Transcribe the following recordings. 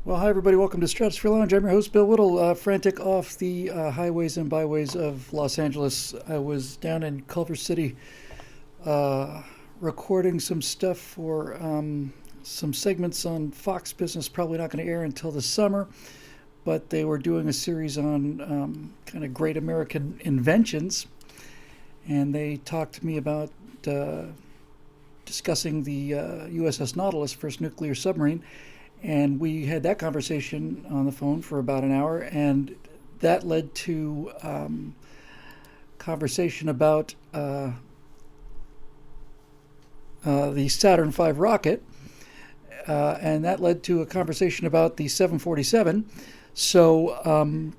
Well, hi everybody. Welcome to Stratosphere Lounge. I'm your host, Bill Whittle, frantic off the highways and byways of Los Angeles. I was down in Culver City uh, recording some stuff for some segments on Fox Business. Probably not going to air until the summer, but they were doing a series on kind of great American inventions, and they talked to me about discussing the USS Nautilus, first nuclear submarine. And we had that conversation on the phone for about an hour, and that led to conversation about the Saturn V rocket, and that led to a conversation about the 747. So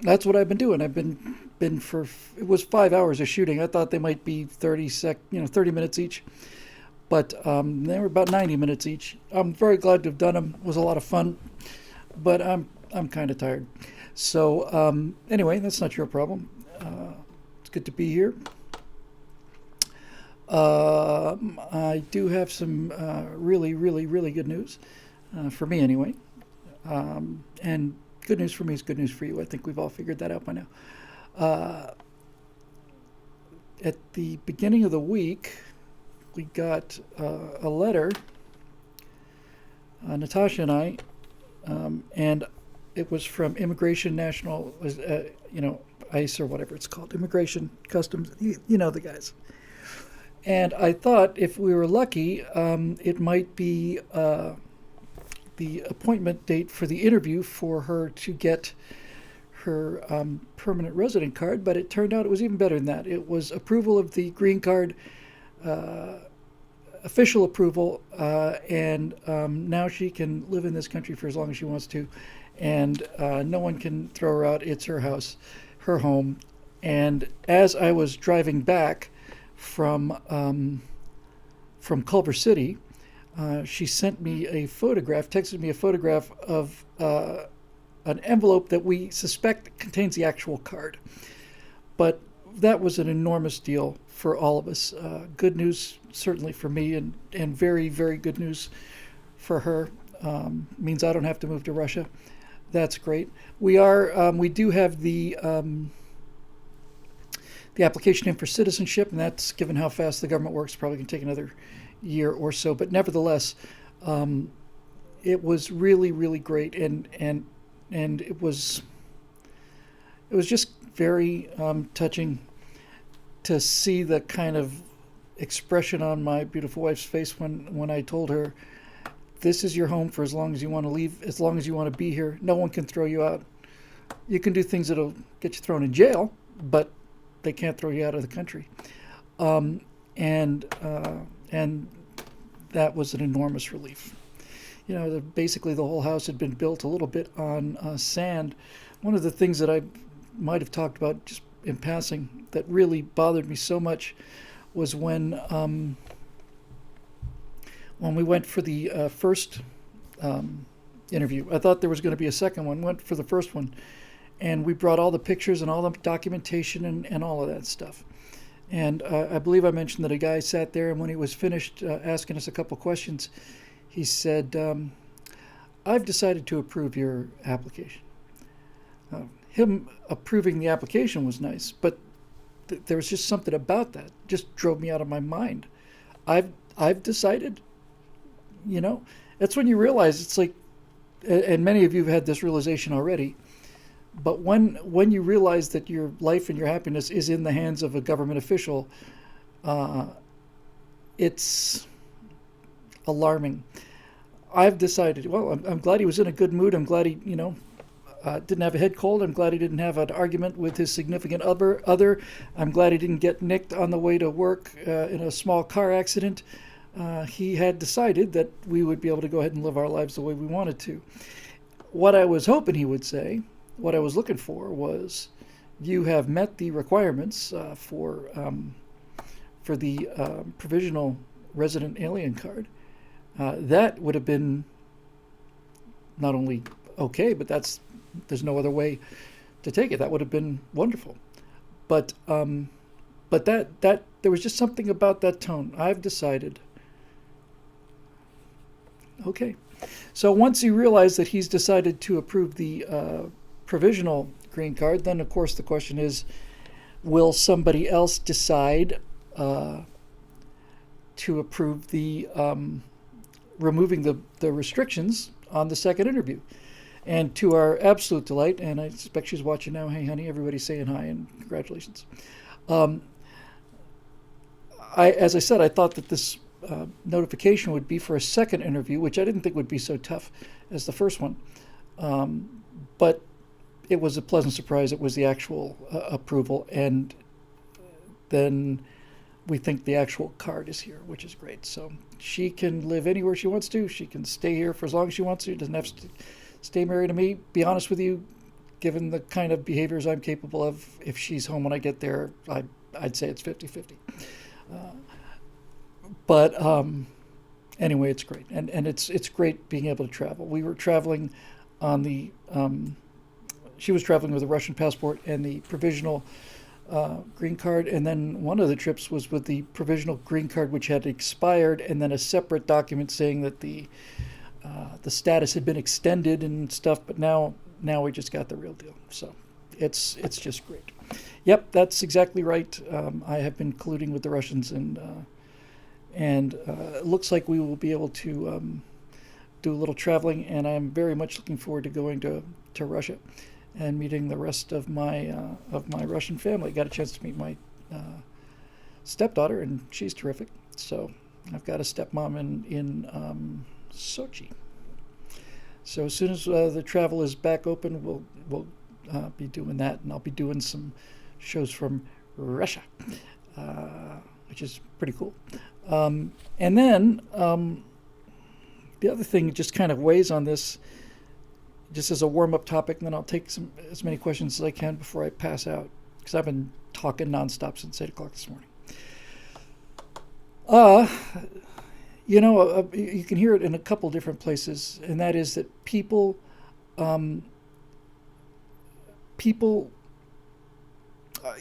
that's what I've been doing. I've been for it was 5 hours of shooting. I thought they might be 30 minutes each, but they were about 90 minutes each. I'm very glad to have done them. It was a lot of fun, but I'm kind of tired. So anyway, that's not your problem. It's good to be here. I do have some really, really, really good news for me anyway. And good news for me is good news for you. I think we've all figured that out by now. At the beginning of the week, we got a letter, Natasha and I, and it was from Immigration National, ICE or whatever it's called, Immigration Customs, you know the guys. And I thought if we were lucky, it might be the appointment date for the interview for her to get her permanent resident card, but it turned out it was even better than that. It was approval of the green card, official approval, and now she can live in this country for as long as she wants to, and no one can throw her out. It's her house, her home. And as I was driving back from Culver City, she sent me texted me a photograph of an envelope that we suspect contains the actual card. But that was an enormous deal for all of us. Good news, certainly for me, and very, very good news for her. Means I don't have to move to Russia. That's great. We do have the application in for citizenship, and that's, given how fast the government works, probably going to take another year or so. But nevertheless, it was really, really great, and it was just very touching to see the kind of expression on my beautiful wife's face when I told her, this is your home for as long as you want to leave, as long as you want to be here. No one can throw you out. You can do things that'll get you thrown in jail, but they can't throw you out of the country. And that was an enormous relief. Basically the whole house had been built a little bit on sand. One of the things that I might have talked about just in passing that really bothered me so much was when we went for the first interview. I thought there was going to be a second one. Went for the first one, and we brought all the pictures and all the documentation and all of that stuff. And I believe I mentioned that a guy sat there, and when he was finished asking us a couple questions, he said, I've decided to approve your application. Him approving the application was nice, but there was just something about that just drove me out of my mind. I've decided, that's when you realize it's like, and many of you have had this realization already, but when you realize that your life and your happiness is in the hands of a government official, it's alarming. I've decided, well, I'm glad he was in a good mood. I'm glad he, didn't have a head cold. I'm glad he didn't have an argument with his significant other. I'm glad he didn't get nicked on the way to work in a small car accident. He had decided that we would be able to go ahead and live our lives the way we wanted to. What I was hoping he would say, what I was looking for, was, you have met the requirements for the provisional resident alien card. That would have been not only okay, but there's no other way to take it. That would have been wonderful. But there was just something about that tone. I've decided Okay. So once he realized that he's decided to approve the provisional green card, then of course the question is, will somebody else decide uh, to approve the removing the restrictions on the second interview? And to our absolute delight, and I suspect she's watching now. Hey, honey, everybody's saying hi and congratulations. Um, as I said, I thought that this notification would be for a second interview, which I didn't think would be so tough as the first one. But it was a pleasant surprise. It was the actual approval, and then we think the actual card is here, which is great. So she can live anywhere she wants to. She can stay here for as long as she wants to. Doesn't have to stay married to me. Be honest with you, given the kind of behaviors I'm capable of, if she's home when I get there, I'd say it's 50-50. But anyway, it's great, and it's great being able to travel. We were traveling on the she was traveling with a Russian passport and the provisional green card, and then one of the trips was with the provisional green card, which had expired, and then a separate document saying that the status had been extended and stuff. But now we just got the real deal. So it's just great. Yep, that's exactly right. I have been colluding with the Russians, and it looks like we will be able to do a little traveling, and I'm very much looking forward to going to Russia and meeting the rest of my Russian family. Got a chance to meet my stepdaughter, and she's terrific. So I've got a stepmom in Sochi. So as soon as the travel is back open, we'll be doing that, and I'll be doing some shows from Russia, which is pretty cool. And then the other thing just kind of weighs on this, just as a warm-up topic, and then I'll take as many questions as I can before I pass out, because I've been talking nonstop since 8 o'clock this morning. You can hear it in a couple different places, and that is that people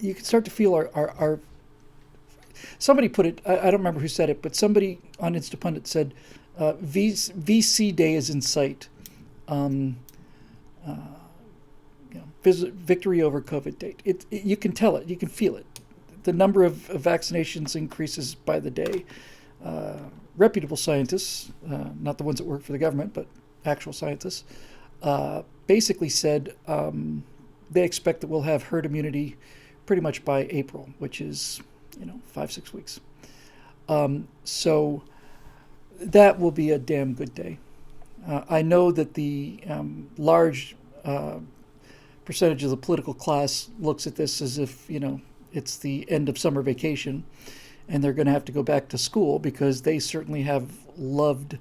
you can start to feel our somebody put it, I don't remember who said it, but somebody on Instapundit said, VC Day is in sight. Victory over COVID date. You can tell it. You can feel it. The number of vaccinations increases by the day. Reputable scientists, not the ones that work for the government, but actual scientists, basically said they expect that we'll have herd immunity pretty much by April, which is 5-6 weeks. So that will be a damn good day. I know that the large percentage of the political class looks at this as if it's the end of summer vacation, and they're going to have to go back to school because they certainly have loved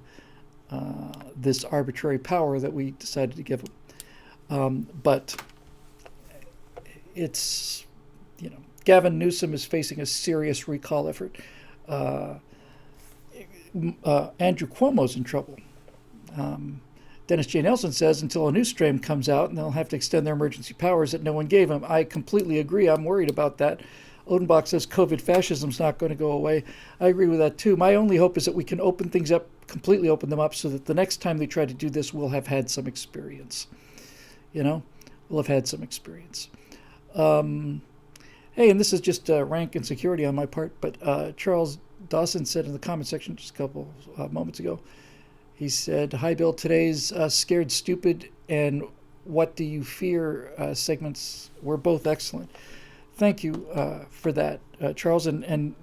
this arbitrary power that we decided to give them. But it's Gavin Newsom is facing a serious recall effort. Andrew Cuomo's in trouble. Dennis J. Nelson says until a new strain comes out, and they'll have to extend their emergency powers that no one gave them. I completely agree. I'm worried about that. Odenbach says COVID fascism's not going to go away. I agree with that too. My only hope is that we can open things up, completely open them up, so that the next time they try to do this, we'll have had some experience. We'll have had some experience. Hey, and this is just rank insecurity on my part, but Charles Dawson said in the comment section just a couple moments ago, he said, "Hi, Bill. Today's Scared Stupid and What Do You Fear segments were both excellent." Thank you for that, Charles, and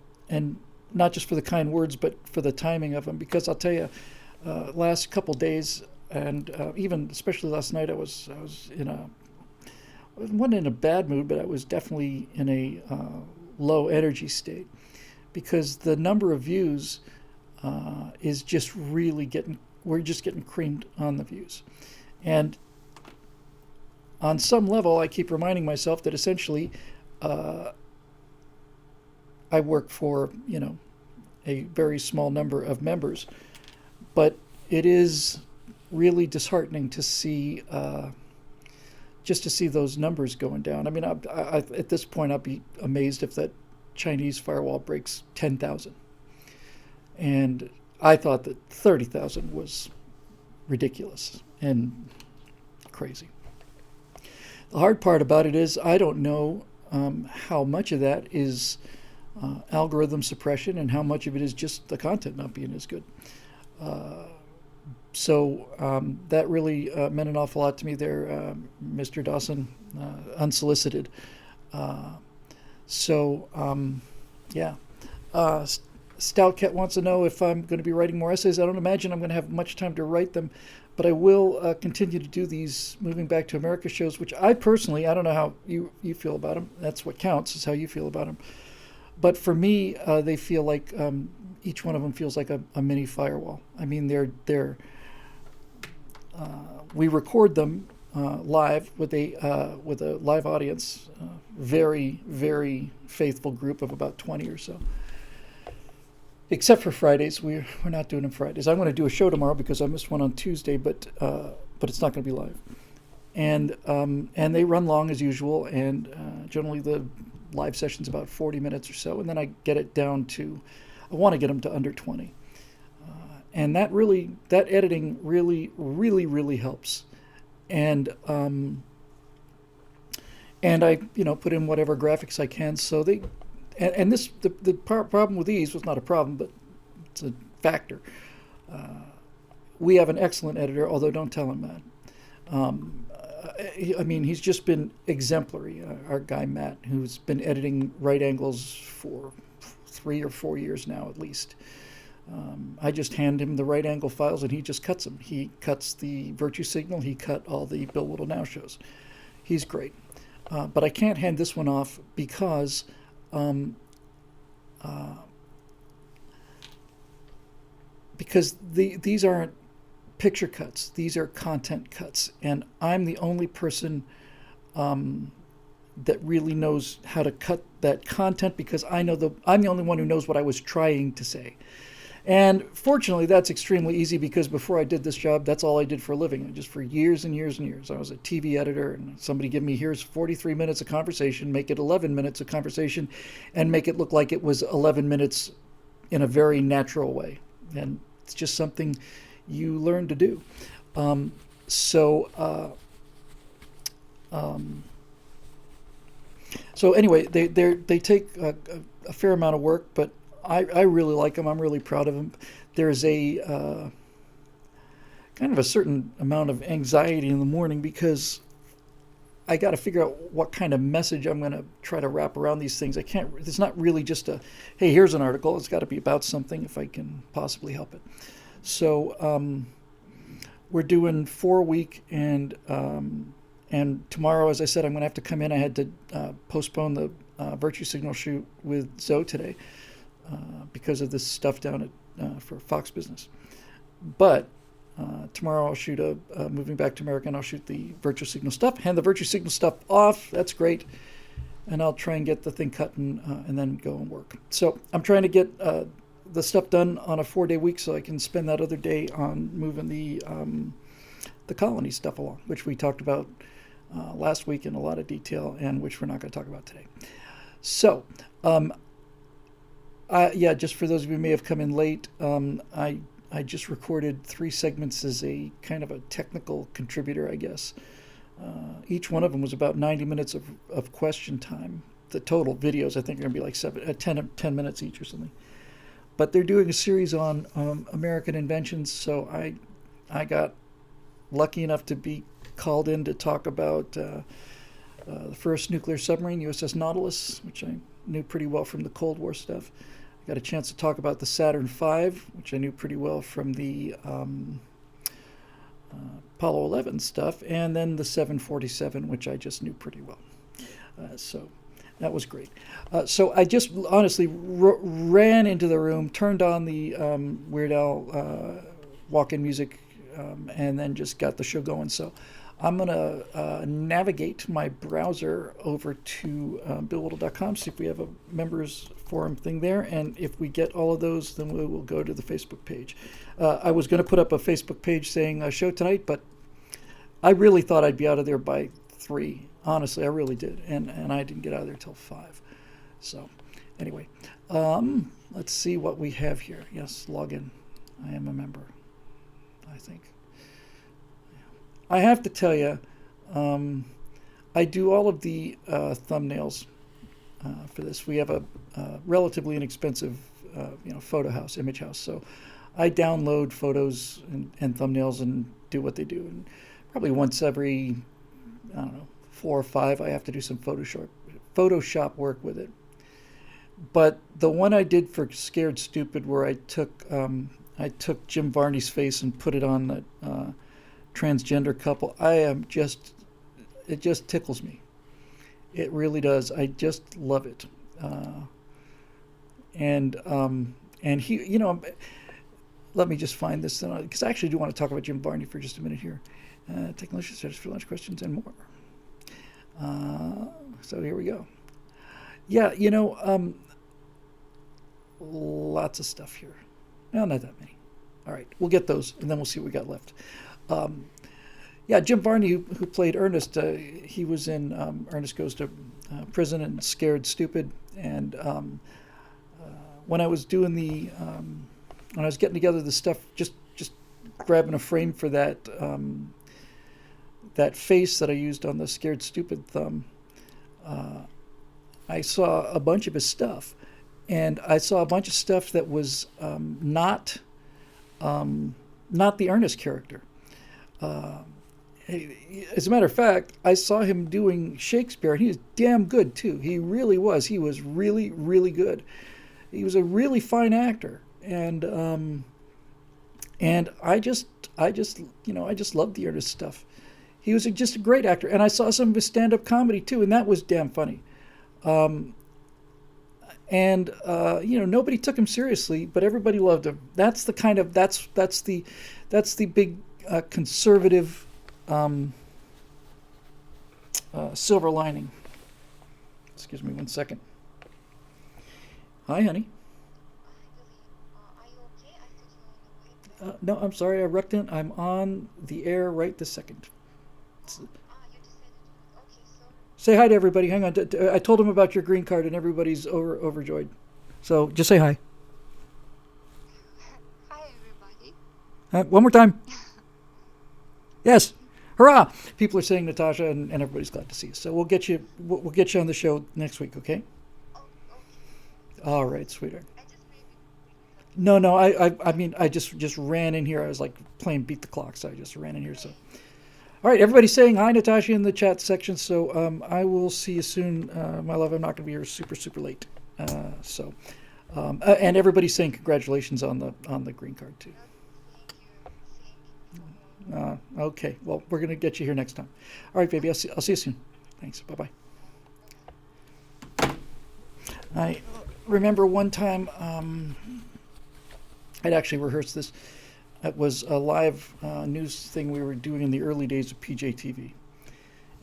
not just for the kind words, but for the timing of them. Because I'll tell you, last couple days, and even especially last night, I wasn't in a bad mood, but I was definitely in a low energy state, because the number of views is just really we're just getting creamed on the views. And on some level, I keep reminding myself that essentially I work for, a very small number of members, but it is really disheartening to see just to see those numbers going down. I mean, I at this point, I'd be amazed if that Chinese firewall breaks 10,000. And I thought that 30,000 was ridiculous and crazy. The hard part about it is I don't know how much of that is algorithm suppression and how much of it is just the content not being as good. So that really meant an awful lot to me there, Mr. Dawson, unsolicited. Yeah. Stout Cat wants to know if I'm going to be writing more essays. I don't imagine I'm going to have much time to write them, but I will continue to do these Moving Back to America shows, which I personally, I don't know how you feel about them. That's what counts, is how you feel about them. But for me, they feel like each one of them feels like a mini firewall. I mean, we record them live with a live audience, very, very faithful group of about 20 or so. Except for Fridays, we're not doing them Fridays. I'm going to do a show tomorrow because I missed one on Tuesday, but it's not going to be live. And they run long as usual, and generally the live session's about 40 minutes or so, and then I get it down to, I want to get them to under 20. And that editing really, really, really helps. And I, put in whatever graphics I can. So the problem with these was not a problem, but it's a factor. We have an excellent editor, although don't tell him that. He's just been exemplary. Our guy Matt, who's been editing Right Angles for 3 or 4 years now, at least. I just hand him the Right Angle files and he just cuts them. He cuts the Virtue Signal. He cut all the Bill Whittle Now shows. He's great. But I can't hand this one off because these aren't picture cuts. These are content cuts. And I'm the only person that really knows how to cut that content because I'm the only one who knows what I was trying to say. And fortunately, that's extremely easy because before I did this job, that's all I did for a living. Just for years and years and years. I was a TV editor, and somebody give me, here's 43 minutes of conversation, make it 11 minutes of conversation, and make it look like it was 11 minutes in a very natural way. And it's just something you learn to do. So anyway, they take a fair amount of work, but I really like them. I'm really proud of them. There's a kind of a certain amount of anxiety in the morning because I got to figure out what kind of message I'm going to try to wrap around these things. It's not really just hey, here's an article. It's got to be about something if I can possibly help it. So we're doing 4 a week, and tomorrow, as I said, I'm going to have to come in. I had to postpone the Virtue Signal shoot with Zoe today. Because of this stuff down at for Fox Business. But tomorrow I'll shoot a Moving Back to America, and I'll shoot the Virtue Signal stuff, hand the Virtue Signal stuff off. That's great. And I'll try and get the thing cut and then go and work. So I'm trying to get the stuff done on a 4-day week so I can spend that other day on moving the colony stuff along, which we talked about last week in a lot of detail and which we're not going to talk about today. So, just for those of you who may have come in late, I just recorded 3 segments as a kind of a technical contributor, I guess. Each one of them was about 90 minutes of question time. The total videos, I think, are going to be like 10 minutes each or something. But they're doing a series on American inventions, so I got lucky enough to be called in to talk about the first nuclear submarine, USS Nautilus, which I knew pretty well from the Cold War stuff. I got a chance to talk about the Saturn V, which I knew pretty well from the Apollo 11 stuff, and then the 747, which I just knew pretty well. So that was great. So I just honestly ran into the room, turned on the Weird Al walk-in music, and then just got the show going. So I'm going to navigate my browser over to BillWhittle.com, see if we have a members forum thing there. And if we get all of those, then we will go to the Facebook page. I was going to put up a Facebook page saying show tonight, but I really thought I'd be out of there by 3. Honestly, I really did. And I didn't get out of there till 5. So anyway, let's see what we have here. Yes, log in. I am a member, I think. I have to tell you, I do all of the thumbnails for this. We have a relatively inexpensive, photo house, image house. So I download photos and thumbnails and do what they do. And probably once every, I don't know, 4 or 5, I have to do some Photoshop work with it. But the one I did for Scared Stupid, where I took Jim Varney's face and put it on that transgender couple, it just tickles me. It really does. I just love it. And he, let me just find this, because I actually do want to talk about Jim Varney for just a minute here. Technology status for lunch questions and more. So here we go. Yeah, lots of stuff here. No, not that many. All right, we'll get those, and then we'll see what we got left. Yeah, Jim Varney, who played Ernest, he was in Ernest Goes to Prison and Scared Stupid. And when I was doing when I was getting together the stuff, just grabbing a frame for that that face that I used on the Scared Stupid thumb, I saw a bunch of his stuff, and I saw a bunch of stuff that was not the Ernest character. As a matter of fact, I saw him doing Shakespeare, and he was damn good too. He really was. He was really, really good. He was a really fine actor, and I just loved the Ernest stuff. He was just a great actor, and I saw some of his stand-up comedy too, and that was damn funny. Nobody took him seriously, but everybody loved him. That's the kind of that's the big conservative silver lining. Excuse me 1 second. Hi, honey. No, I'm sorry, I wrecked it. I'm on the air right this second. Say hi to everybody. Hang on. I told them about your green card, and everybody's overjoyed. So just say hi. Hi, everybody. One more time. Yes. Hurrah! People are saying Natasha, and everybody's glad to see you. So we'll get you on the show next week, okay? Oh, okay. All right, sweetheart. I just maybe. No. I mean, I just ran in here. I was like playing beat the clock, so I just ran in here. So, all right, everybody's saying hi, Natasha, in the chat section. So I will see you soon, my love. I'm not going to be here super late. And everybody's saying congratulations on the green card too. Thank you. Okay, well, we're going to get you here next time. All right, baby, I'll see you soon. Thanks. Bye-bye. I remember one time I'd actually rehearsed this. It was a live news thing we were doing in the early days of PJTV.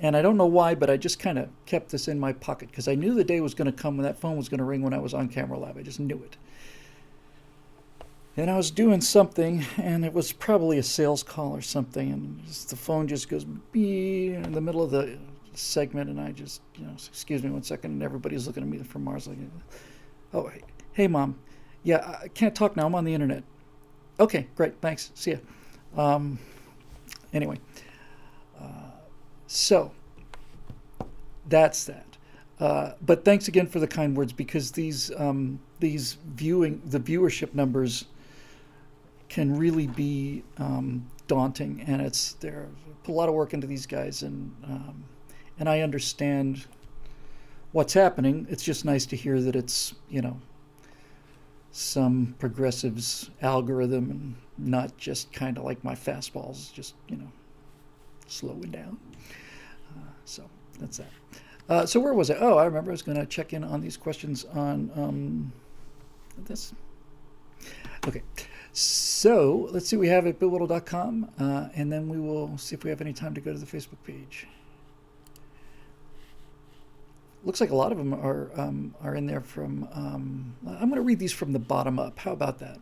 And I don't know why, but I just kind of kept this in my pocket because I knew the day was going to come when that phone was going to ring when I was on Camera Lab. I just knew it. And I was doing something, and it was probably a sales call or something, and the phone just goes beep in the middle of the segment, and I just, excuse me 1 second, and everybody's looking at me from Mars like, oh, hey, Mom. Yeah, I can't talk now. I'm on the internet. Okay, great. Thanks. See ya. Anyway, so that's that. But thanks again for the kind words, because the viewership numbers can really be daunting, and they're put a lot of work into these guys, and I understand what's happening. It's just nice to hear that it's some progressives algorithm and not just kind of like my fastballs, just slowing down. So that's that. So where was I? Oh, I remember I was going to check in on these questions on this. Okay. So let's see what we have at BillWhittle.com, and then we will see if we have any time to go to the Facebook page. Looks like a lot of them are in there from. I'm going to read these from the bottom up. How about that?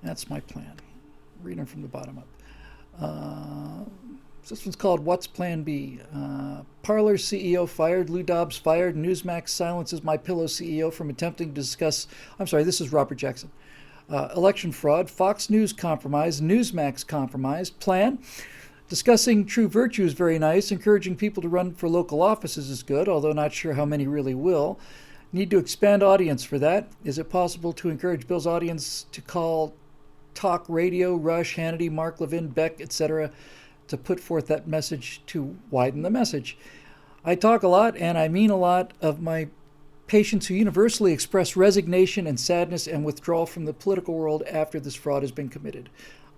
That's my plan. Read them from the bottom up. This one's called What's Plan B? Parler CEO fired, Lou Dobbs fired, Newsmax silences My Pillow CEO from attempting to discuss... I'm sorry, this is Robert Jackson. Election fraud, Fox News compromise, Newsmax compromised, plan. Discussing true virtue is very nice. Encouraging people to run for local offices is good, although not sure how many really will. Need to expand audience for that. Is it possible to encourage Bill's audience to call talk radio, Rush, Hannity, Mark Levin, Beck, etc., to put forth that message to widen the message? I talk a lot, and I mean a lot, of my patients who universally express resignation and sadness and withdrawal from the political world after this fraud has been committed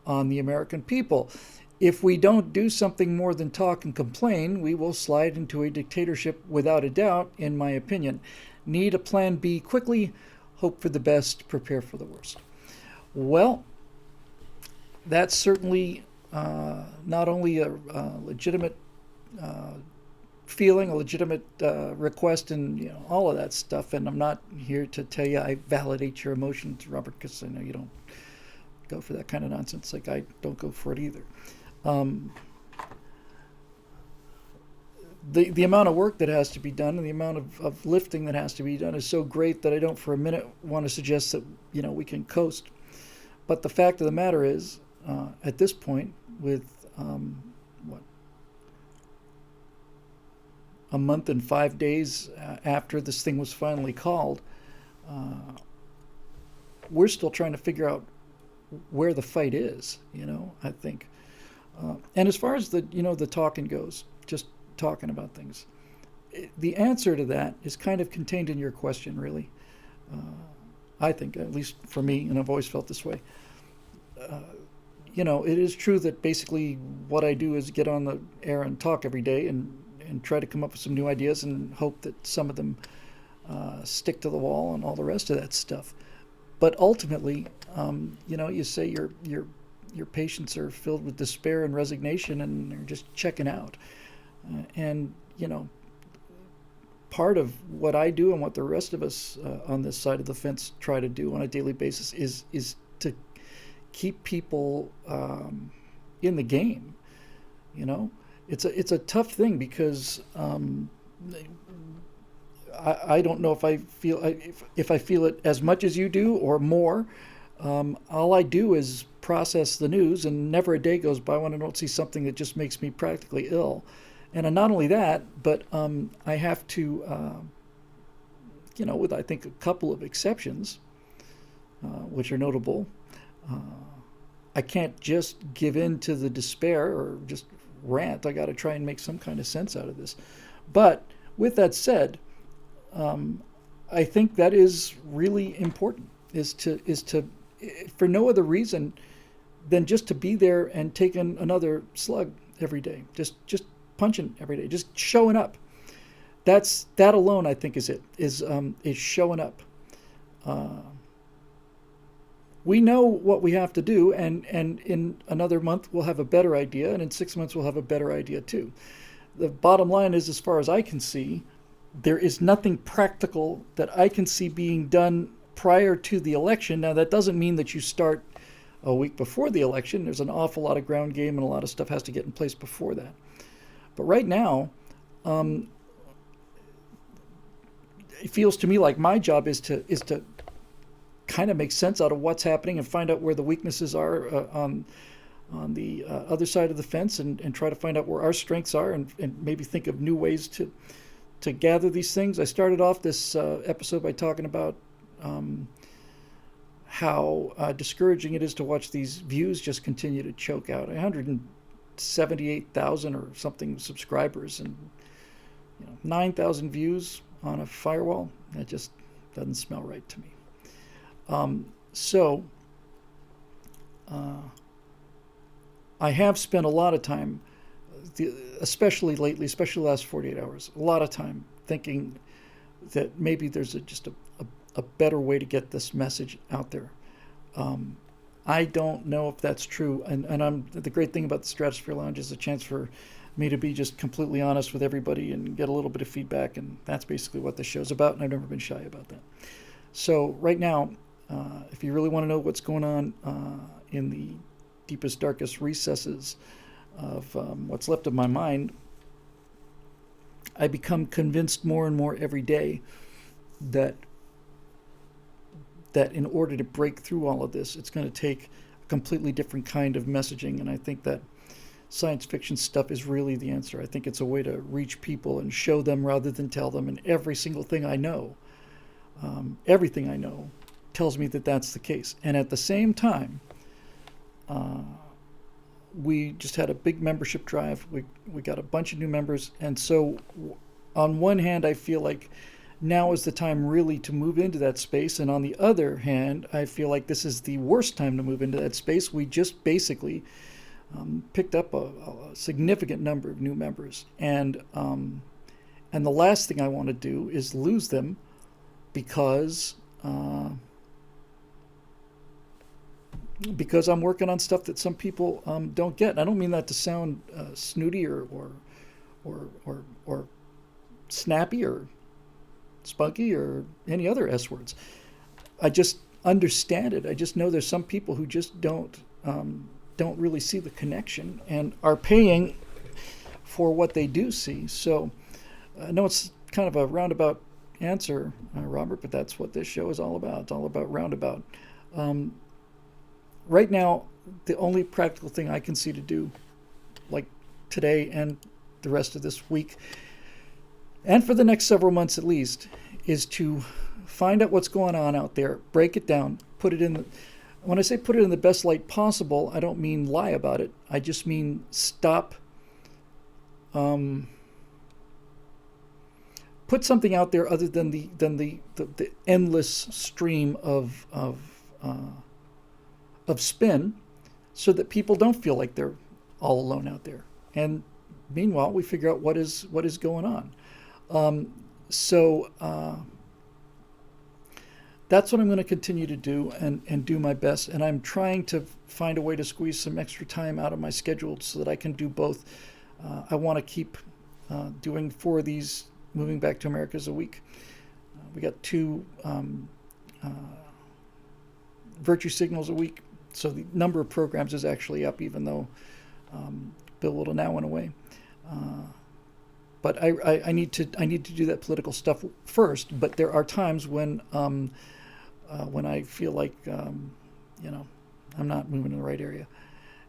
on the American people. If we don't do something more than talk and complain, we will slide into a dictatorship without a doubt, in my opinion. Need a plan B quickly, hope for the best, prepare for the worst. Well, that's certainly not only a legitimate feeling, a legitimate request, and all of that stuff. And I'm not here to tell you I validate your emotions, Robert, because I know you don't go for that kind of nonsense. Like I don't go for it either. The amount of work that has to be done and the amount of lifting that has to be done is so great that I don't for a minute want to suggest that we can coast. But the fact of the matter is, at this point, with a month and 5 days after this thing was finally called, we're still trying to figure out where the fight is. I think. And as far as the talking goes, just talking about things, the answer to that is kind of contained in your question, really. I think, at least for me, and I've always felt this way. It is true that basically what I do is get on the air and talk every day and try to come up with some new ideas and hope that some of them stick to the wall and all the rest of that stuff. But ultimately, you say your patients are filled with despair and resignation and they're just checking out. And part of what I do and what the rest of us on this side of the fence try to do on a daily basis is to keep people in the game. It's a tough thing because I don't know if I feel it as much as you do or more. All I do is process the news, and never a day goes by when I don't see something that just makes me practically ill. And not only that, but I have to, with I think a couple of exceptions, which are notable, I can't just give in to the despair or just rant. I got to try and make some kind of sense out of this. But with that said, I think that is really important. Is to for no other reason than just to be there and taking another slug every day. Just punching every day. Just showing up. That alone, I think, is showing up. We know what we have to do, and in another month we'll have a better idea, and in 6 months we'll have a better idea too. The bottom line is, as far as I can see, there is nothing practical that I can see being done prior to the election. Now, that doesn't mean that you start a week before the election. There's an awful lot of ground game and a lot of stuff has to get in place before that. But right now, it feels to me like my job is to kind of make sense out of what's happening and find out where the weaknesses are on the other side of the fence, and try to find out where our strengths are, and maybe think of new ways to gather these things. I started off this episode by talking about how discouraging it is to watch these views just continue to choke out. 178,000 or something subscribers and 9,000 views on a firewall. That just doesn't smell right to me. So I have spent a lot of time, especially lately, especially the last 48 hours, a lot of time thinking that maybe there's just a better way to get this message out there. I don't know if that's true, and the great thing about the Stratosphere Lounge is a chance for me to be just completely honest with everybody and get a little bit of feedback, and that's basically what this show's about, and I've never been shy about that. So right now, if you really want to know what's going on in the deepest, darkest recesses of what's left of my mind, I become convinced more and more every day that that in order to break through all of this, it's going to take a completely different kind of messaging. And I think that science fiction stuff is really the answer. I think it's a way to reach people and show them rather than tell them. And every single thing I know, everything I know, tells me that that's the case. And at the same time, uh, we just had a big membership drive. We got a bunch of new members, and so on one hand, I feel like now is the time really to move into that space, and on the other hand, I feel like this is the worst time to move into that space. We just basically picked up a significant number of new members, and the last thing I want to do is lose them because. Because I'm working on stuff that some people don't get. And I don't mean that to sound snooty or snappy or spunky or any other S words. I just understand it. I just know there's some people who just don't really see the connection and are paying for what they do see. So I know it's kind of a roundabout answer, Robert, but that's what this show is all about. It's all about roundabout. Um, right now, the only practical thing I can see to do, like today and the rest of this week, and for the next several months at least, is to find out what's going on out there, break it down, put it in the, when I say put it in the best light possible, I don't mean lie about it. I just mean stop, put something out there other than the endless stream of spin, so that people don't feel like they're all alone out there. And meanwhile, we figure out what is going on. So that's what I'm going to continue to do and do my best. And I'm trying to find a way to squeeze some extra time out of my schedule so that I can do both. I want to keep doing 4 of these Moving Back to Americas a week. We got 2 virtue signals a week. So the number of programs is actually up, even though Bill Whittle now went away. But I need to do that political stuff first. But there are times when I feel like I'm not moving in the right area.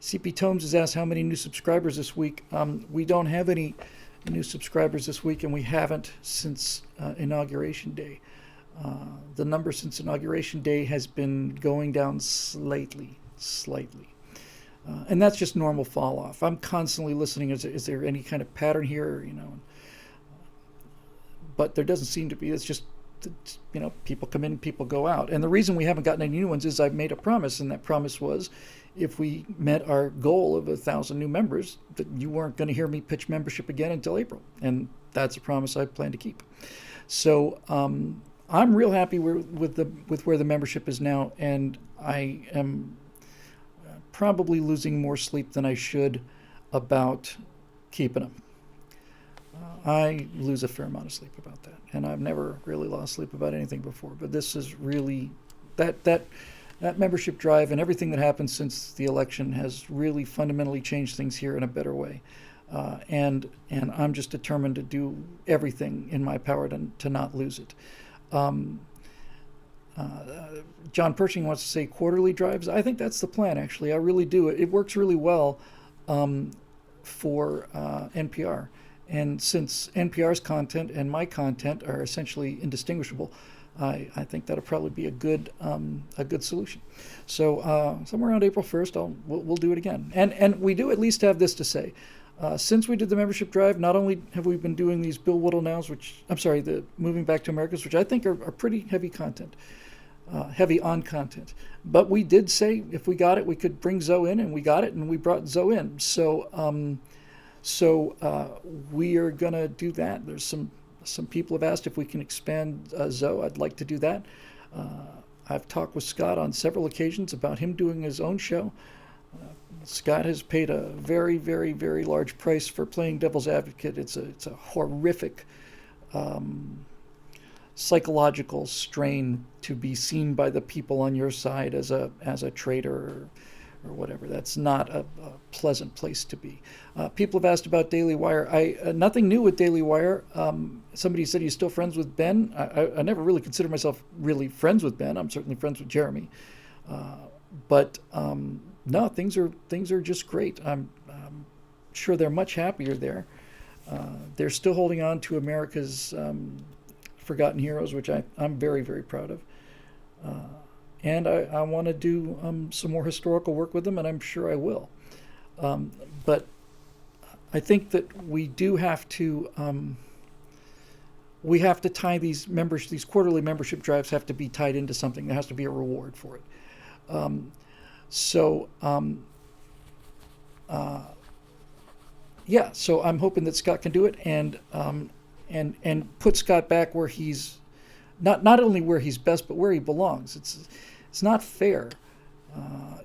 CP Tomes has asked how many new subscribers this week. We don't have any new subscribers this week, and we haven't since Inauguration Day. The number since Inauguration Day has been going down slightly. And that's just normal fall off. I'm constantly listening. Is there any kind of pattern here? But there doesn't seem to be. It's just, people come in, people go out. And the reason we haven't gotten any new ones is I've made a promise, and that promise was if we met our goal of 1,000 new members, that you weren't going to hear me pitch membership again until April. And that's a promise I plan to keep. So I'm real happy with where the membership is now, and I am probably losing more sleep than I should about keeping them. I lose a fair amount of sleep about that, and I've never really lost sleep about anything before. But this is really that membership drive and everything that happened since the election has really fundamentally changed things here in a better way. And I'm just determined to do everything in my power to not lose it. John Pershing wants to say quarterly drives. I think that's the plan, actually. I really do. It works really well for NPR. And since NPR's content and my content are essentially indistinguishable, I think that'll probably be a good solution. So somewhere around April 1st, we'll do it again. And we do at least have this to say. Since we did the membership drive, not only have we been doing these Bill Whittle nows, the Moving Back to Americas, which I think are pretty heavy content, heavy on content. But we did say if we got it, we could bring Zoe in, and we got it, and we brought Zoe in. So we are going to do that. There's some people have asked if we can expand Zoe. I'd like to do that. I've talked with Scott on several occasions about him doing his own show. Scott has paid a very, very, very large price for playing devil's advocate. It's a horrific psychological strain to be seen by the people on your side as a traitor or whatever. That's not a pleasant place to be. People have asked about Daily Wire. Nothing new with Daily Wire. Somebody said he's still friends with Ben. I never really consider myself really friends with Ben. I'm certainly friends with Jeremy, but no, things are just great. I'm sure they're much happier there. They're still holding on to America's forgotten heroes, which I'm very, very proud of. And I want to do some more historical work with them, and I'm sure I will. But I think that we have to tie these quarterly membership drives have to be tied into something. There has to be a reward for it. So yeah, so I'm hoping that Scott can do it and put Scott back where he's not only where he's best, but where he belongs. It's not fair.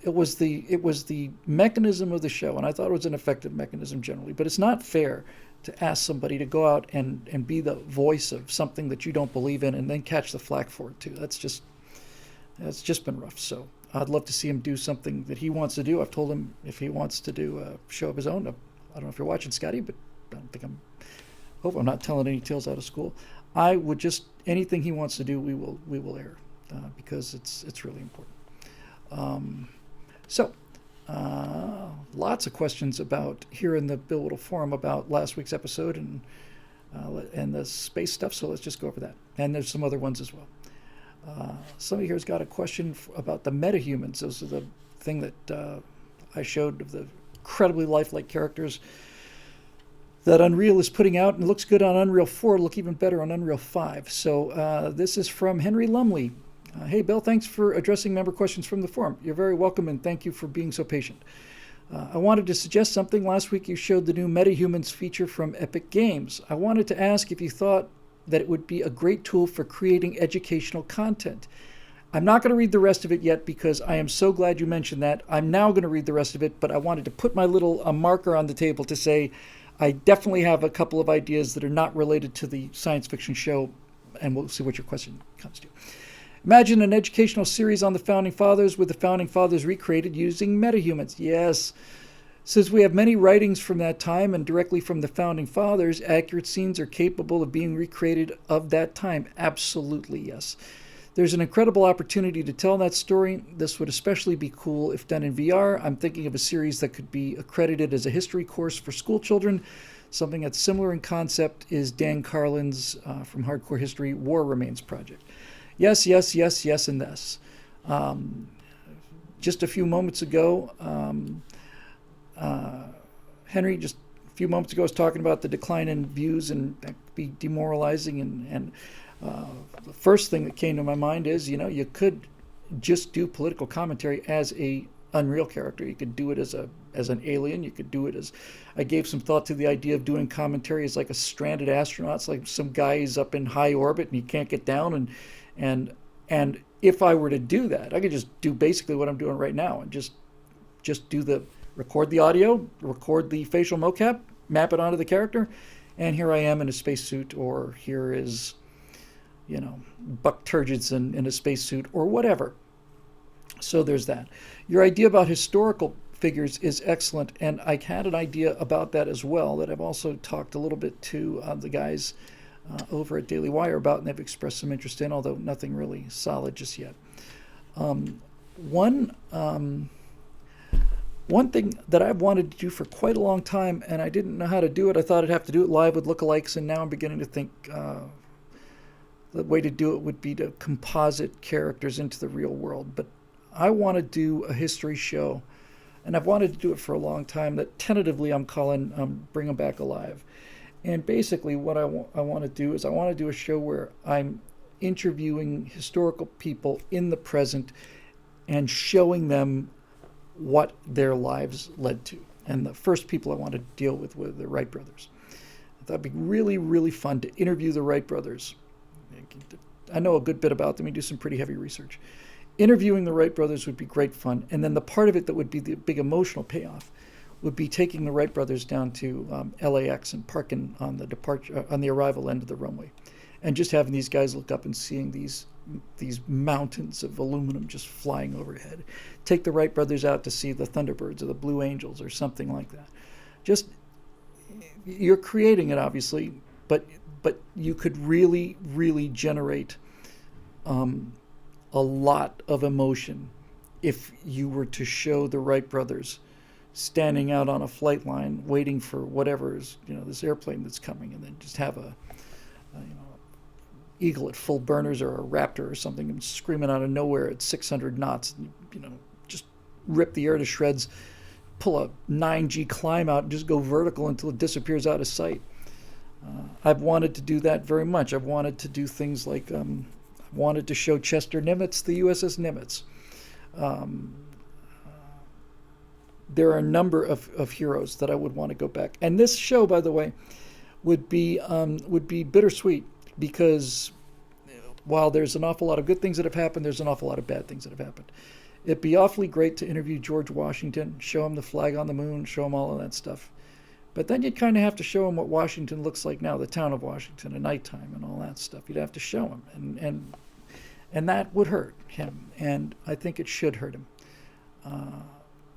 It was the mechanism of the show, and I thought it was an effective mechanism generally. But it's not fair to ask somebody to go out and be the voice of something that you don't believe in, and then catch the flack for it too. That's just been rough. So I'd love to see him do something that he wants to do. I've told him if he wants to do a show of his own. I don't know if you're watching, Scotty, but I don't think hope I'm not telling any tales out of school. I would just anything he wants to do, we will air because it's really important. So lots of questions about here in the Bill Whittle forum about last week's episode and the space stuff. So let's just go over that. And there's some other ones as well. Somebody here's got a question about the metahumans. Those are the thing that I showed of the incredibly lifelike characters that Unreal is putting out, and looks good on Unreal 4, look even better on Unreal 5. So this is from Henry Lumley. Hey, Bill, thanks for addressing member questions from the forum. You're very welcome, and thank you for being so patient. I wanted to suggest something. Last week you showed the new MetaHumans feature from Epic Games. I wanted to ask if you thought that it would be a great tool for creating educational content. I'm not going to read the rest of it yet because I am so glad you mentioned that. I'm now going to read the rest of it, but I wanted to put my little marker on the table to say I definitely have a couple of ideas that are not related to the science fiction show, and we'll see what your question comes to. Imagine an educational series on the Founding Fathers with the Founding Fathers recreated using metahumans. Yes. Since we have many writings from that time and directly from the Founding Fathers, accurate scenes are capable of being recreated of that time. Absolutely, yes. There's an incredible opportunity to tell that story. This would especially be cool if done in VR. I'm thinking of a series that could be accredited as a history course for school children. Something that's similar in concept is Dan Carlin's from Hardcore History War Remains project. Yes, yes, yes, yes, and yes. Just a few moments ago, Henry just a few moments ago was talking about the decline in views and that could be demoralizing. And the first thing that came to my mind is, you could just do political commentary as a Unreal character. You could do it as an alien. You could do it as, I gave some thought to the idea of doing commentary as like a stranded astronaut. It's like some guy is up in high orbit and he can't get down. And if I were to do that, I could just do basically what I'm doing right now and just record the audio, record the facial mocap, map it onto the character, and here I am in a spacesuit, or here is, Buck Turgidson in a spacesuit, or whatever. So there's that. Your idea about historical figures is excellent, and I had an idea about that as well that I've also talked a little bit to the guys over at Daily Wire about, and they've expressed some interest in, although nothing really solid just yet. One thing that I've wanted to do for quite a long time, and I didn't know how to do it. I thought I'd have to do it live with lookalikes, and now I'm beginning to think the way to do it would be to composite characters into the real world. But I want to do a history show, and I've wanted to do it for a long time, that tentatively I'm calling Bring 'Em Back Alive. And basically what I want to do is I want to do a show where I'm interviewing historical people in the present and showing them what their lives led to. And the first people I want to deal with were the Wright brothers. I thought it'd be really, really fun to interview the Wright brothers. I know a good bit about them. We do some pretty heavy research. Interviewing the Wright brothers would be great fun. And then the part of it that would be the big emotional payoff would be taking the Wright brothers down to LAX and parking on the arrival end of the runway, and just having these guys look up and seeing these these mountains of aluminum just flying overhead. Take the Wright brothers out to see the Thunderbirds or the Blue Angels or something like that. Just you're creating it, obviously, but you could really generate a lot of emotion if you were to show the Wright brothers standing out on a flight line waiting for whatever is, this airplane that's coming, and then just have a eagle at full burners or a Raptor or something and screaming out of nowhere at 600 knots, just rip the air to shreds, pull a 9G climb out and just go vertical until it disappears out of sight. I've wanted to do that very much. I've wanted to do things like I wanted to show Chester Nimitz, the USS Nimitz. There are a number of heroes that I would want to go back. And this show, by the way, would be bittersweet, because while there's an awful lot of good things that have happened, there's an awful lot of bad things that have happened. It'd be awfully great to interview George Washington, show him the flag on the moon, show him all of that stuff. But then you'd kind of have to show him what Washington looks like now, the town of Washington at nighttime and all that stuff. You'd have to show him, and that would hurt him, and I think it should hurt him.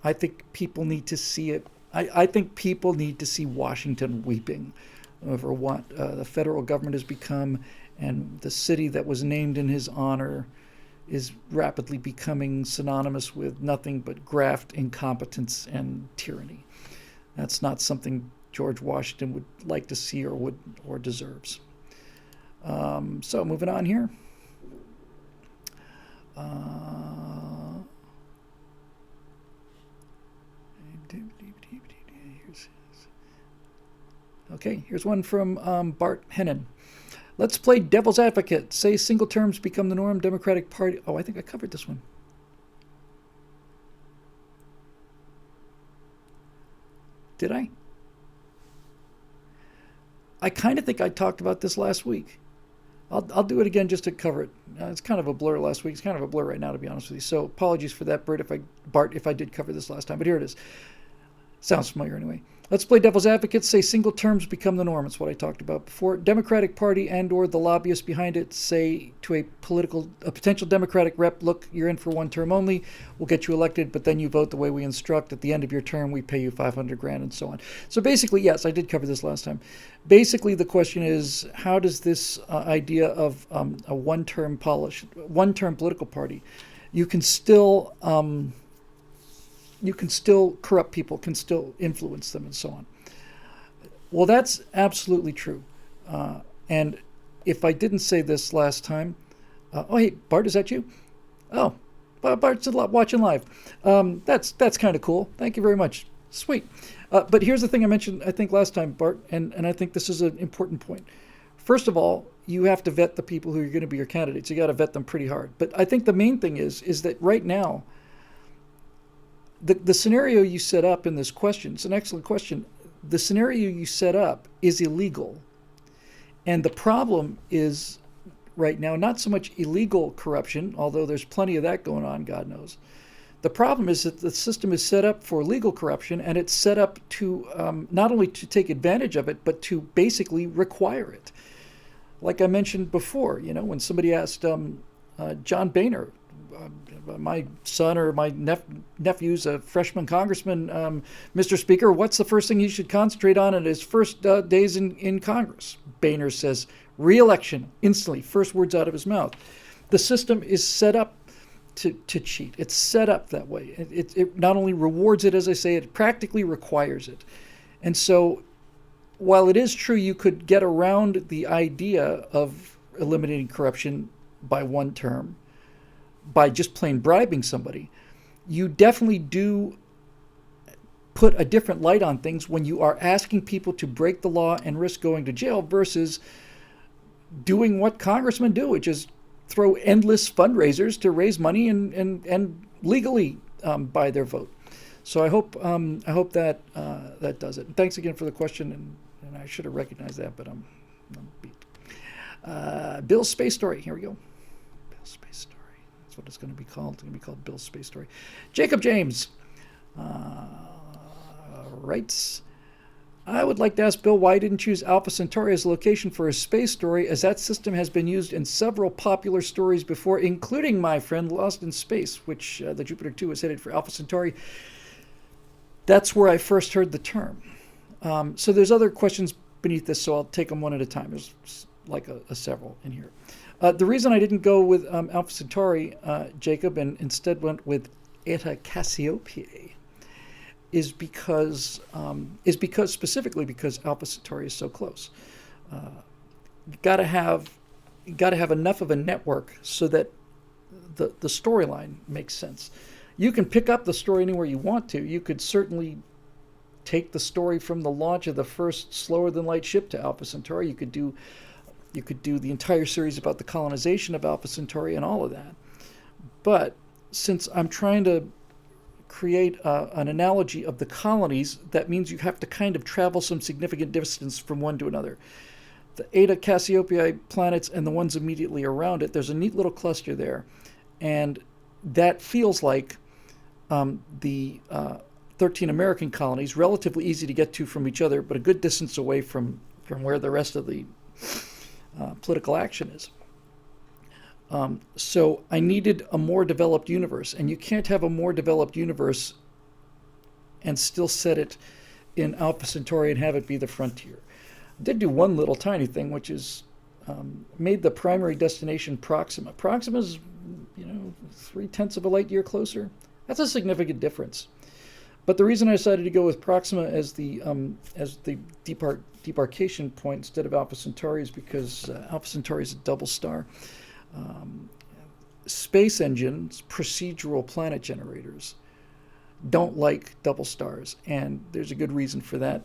I think people need to see it. I think people need to see Washington weeping over what the federal government has become, and the city that was named in his honor is rapidly becoming synonymous with nothing but graft, incompetence, and tyranny. That's not something George Washington would like to see or deserves. So moving on here. Okay, here's one from Bart Hennon. Let's play devil's advocate. Say single terms become the norm. Democratic Party. Oh, I think I covered this one. Did I? I kind of think I talked about this last week. I'll do it again just to cover it. It's kind of a blur last week. It's kind of a blur right now, to be honest with you. So apologies for that, Bart, if I did cover this last time. But here it is. Sounds familiar anyway. Let's play devil's advocate. Say single terms become the norm. It's what I talked about before. Democratic Party and or the lobbyists behind it say to a potential Democratic rep, look, you're in for one term only. We'll get you elected, but then you vote the way we instruct. At the end of your term, we pay you $500,000 and so on. So basically, yes, I did cover this last time. Basically, the question is, how does this idea of a one-term political party, you can still corrupt people, can still influence them, and so on. Well, that's absolutely true. And if I didn't say this last time, oh, hey, Bart, is that you? Oh, Bart's watching live. That's kind of cool. Thank you very much. Sweet. But here's the thing I mentioned, I think, last time, Bart, and I think this is an important point. First of all, you have to vet the people who are going to be your candidates. You got to vet them pretty hard. But I think the main thing is that right now, the scenario you set up in this question, it's an excellent question. The scenario you set up is illegal. And the problem is right now not so much illegal corruption, although there's plenty of that going on, God knows. The problem is that the system is set up for legal corruption, and it's set up to not only to take advantage of it, but to basically require it. Like I mentioned before, when somebody asked John Boehner, my son or my nephew's a freshman congressman, Mr. Speaker, what's the first thing he should concentrate on in his first days in Congress? Boehner says, re-election, instantly, first words out of his mouth. The system is set up to cheat. It's set up that way. It not only rewards it, as I say, it practically requires it. And so while it is true you could get around the idea of eliminating corruption by one term, by just plain bribing somebody, you definitely do put a different light on things when you are asking people to break the law and risk going to jail versus doing what congressmen do, which is throw endless fundraisers to raise money and legally buy their vote. So I hope that that does it. And thanks again for the question, and I should have recognized that, but I'm beat. Bill's Space Story. Here we go. Bill's Space Story. That's what it's going to be called. It's going to be called Bill's Space Story. Jacob James writes, I would like to ask Bill why he didn't choose Alpha Centauri as a location for a space story, as that system has been used in several popular stories before, including my friend Lost in Space, which the Jupiter 2 was headed for Alpha Centauri. That's where I first heard the term. So there's other questions beneath this, so I'll take them one at a time. There's like a several in here. The reason I didn't go with Alpha Centauri, Jacob, and instead went with Eta Cassiopeiae, is because specifically because Alpha Centauri is so close. You got to have enough of a network so that the storyline makes sense. You can pick up the story anywhere you want to. You could certainly take the story from the launch of the first slower than light ship to Alpha Centauri. You could do the entire series about the colonization of Alpha Centauri and all of that. But since I'm trying to create an analogy of the colonies, that means you have to kind of travel some significant distance from one to another. The Eta Cassiopeiae planets and the ones immediately around it, there's a neat little cluster there. And that feels like the 13 American colonies, relatively easy to get to from each other, but a good distance away from where the rest of the political action is. So I needed a more developed universe, and you can't have a more developed universe and still set it in Alpha Centauri and have it be the frontier. I did do one little tiny thing, which is made the primary destination Proxima. Proxima is, 0.3 of a light year closer. That's a significant difference. But the reason I decided to go with Proxima as the debarkation point instead of Alpha Centauri is because Alpha Centauri is a double star. Space engines, procedural planet generators, don't like double stars, and there's a good reason for that.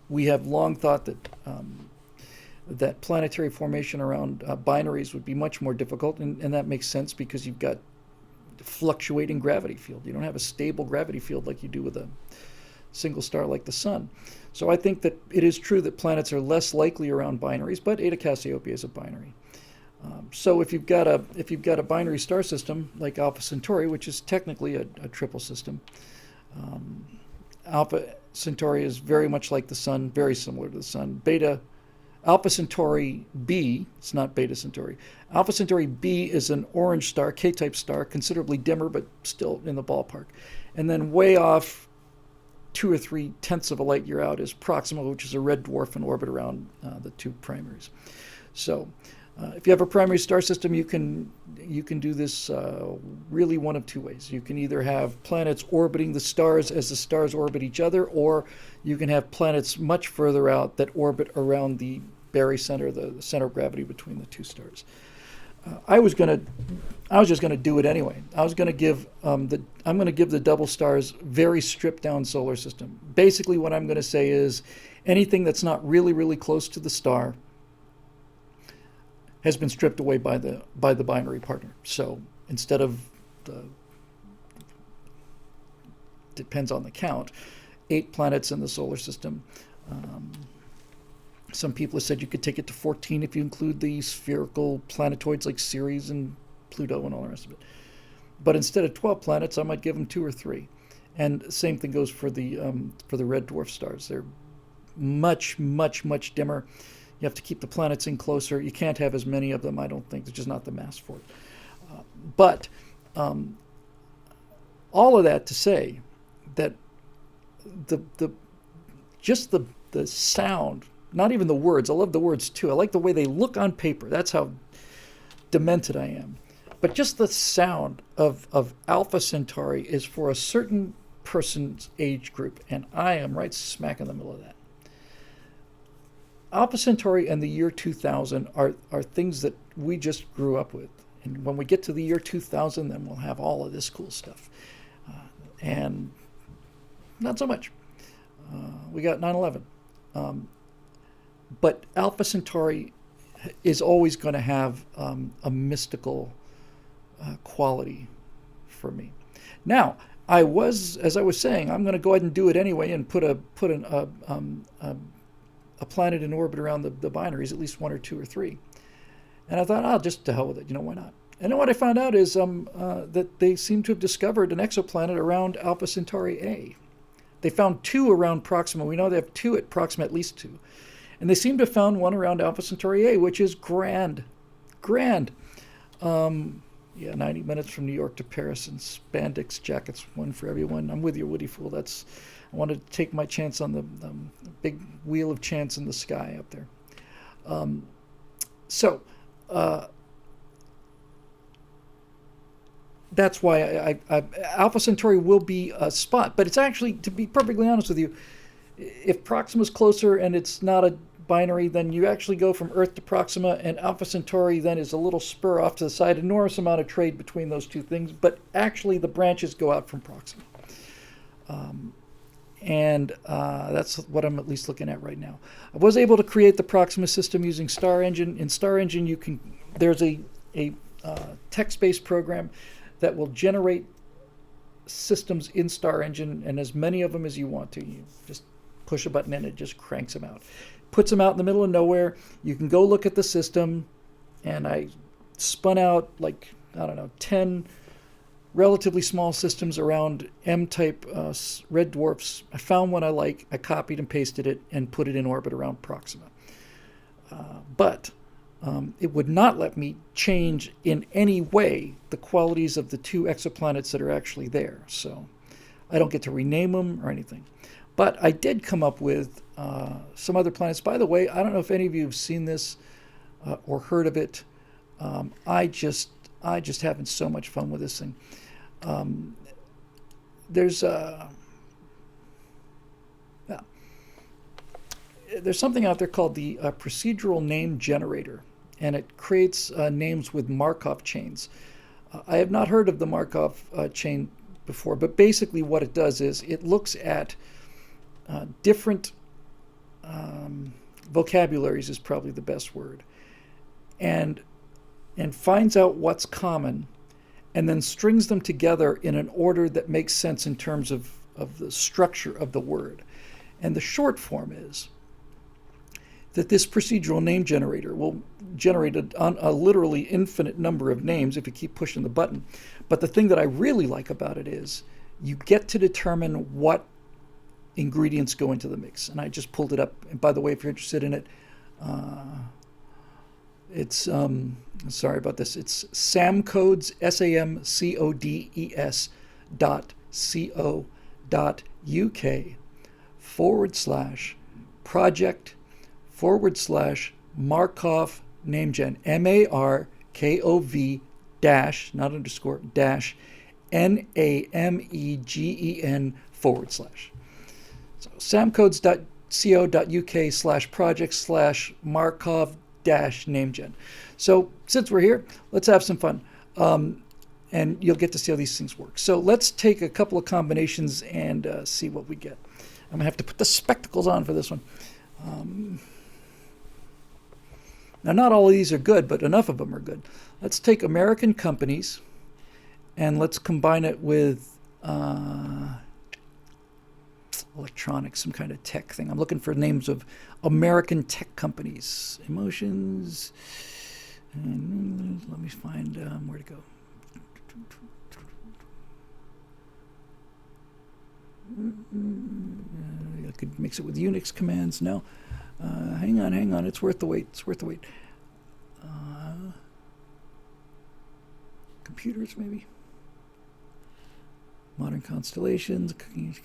We have long thought that planetary formation around binaries would be much more difficult, and that makes sense because you've got fluctuating gravity field. You don't have a stable gravity field like you do with a single star like the sun. So I think that it is true that planets are less likely around binaries, but Eta Cassiopeiae is a binary. So if you've got a binary star system like Alpha Centauri, which is technically a triple system, Alpha Centauri is very much like the sun, very similar to the sun. Alpha Centauri B, it's not Beta Centauri. Alpha Centauri B is an orange star, K-type star, considerably dimmer, but still in the ballpark. And then way off 2 or 3 tenths of a light year out is Proxima, which is a red dwarf in orbit around the two primaries. So if you have a primary star system, you can do this really one of two ways. You can either have planets orbiting the stars as the stars orbit each other, or you can have planets much further out that orbit around the barycenter, the center of gravity between the two stars. I was just gonna do it anyway. I'm gonna give the double stars very stripped down solar system. Basically, what I'm gonna say is anything that's not really, really close to the star has been stripped away by the binary partner. So instead of depends on the count, 8 planets in the solar system. Some people have said you could take it to 14 if you include the spherical planetoids like Ceres and Pluto and all the rest of it. But instead of 12 planets, I might give them 2 or 3. And same thing goes for the red dwarf stars. They're much, much, much dimmer. You have to keep the planets in closer. You can't have as many of them, I don't think. There's just not the mass for it. But all of that to say that the sound, not even the words. I love the words too. I like the way they look on paper. That's how demented I am. But just the sound of Alpha Centauri is for a certain person's age group, and I am right smack in the middle of that. Alpha Centauri and the year 2000 are things that we just grew up with. And when we get to the year 2000, then we'll have all of this cool stuff. And not so much. We got 9/11. But Alpha Centauri is always going to have a mystical quality for me. Now, as I was saying, I'm going to go ahead and do it anyway and put a planet in orbit around the binaries, at least 1 or 2 or 3. And I thought, just to hell with it, why not? And then what I found out is that they seem to have discovered an exoplanet around Alpha Centauri A. They found two around Proxima. We know they have two at Proxima, at least two. And they seem to have found one around Alpha Centauri A, which is grand. Grand. Yeah, 90 minutes from New York to Paris and spandex jackets, one for everyone. I'm with you, Woody Fool. I wanted to take my chance on the big wheel of chance in the sky up there. So, that's why Alpha Centauri will be a spot. But it's actually, to be perfectly honest with you, if Proxima's closer and it's not a binary, then you actually go from Earth to Proxima, and Alpha Centauri then is a little spur off to the side. Enormous amount of trade between those two things, but actually the branches go out from Proxima. And that's what I'm at least looking at right now. I was able to create the Proxima system using Star Engine. In Star Engine, there's a text-based program that will generate systems in Star Engine, and as many of them as you want to. You just push a button and it just cranks them out. Puts them out in the middle of nowhere. You can go look at the system, and I spun out 10 relatively small systems around M-type red dwarfs. I found one I like. I copied and pasted it and put it in orbit around Proxima. But it would not let me change in any way the qualities of the two exoplanets that are actually there. So I don't get to rename them or anything. But I did come up with some other planets. By the way, I don't know if any of you have seen this or heard of it. I just having so much fun with this thing. There's something out there called the Procedural Name Generator, and it creates names with Markov chains. I have not heard of the Markov chain before, but basically what it does is it looks at different vocabularies is probably the best word, and finds out what's common, and then strings them together in an order that makes sense in terms of the structure of the word. And the short form is that this procedural name generator will generate a literally infinite number of names if you keep pushing the button. But the thing that I really like about it is you get to determine what ingredients go into the mix. And I just pulled it up. And by the way, if you're interested in it, it's sorry about this. It's samcodes samcodes.co.uk/project/Markov NameGen MARKOV dash not underscore dash NAMEGEN / So samcodes.co.uk/project/Markov NameGen. So since we're here, let's have some fun. And you'll get to see how these things work. So let's take a couple of combinations and see what we get. I'm going to have to put the spectacles on for this one. Now, not all of these are good, but enough of them are good. Let's take American companies and let's combine it with electronics, some kind of tech thing. I'm looking for names of American tech companies. Emotions. And let me find where to go. I could mix it with Unix commands. No. Hang on. It's worth the wait. Computers, maybe. Modern constellations,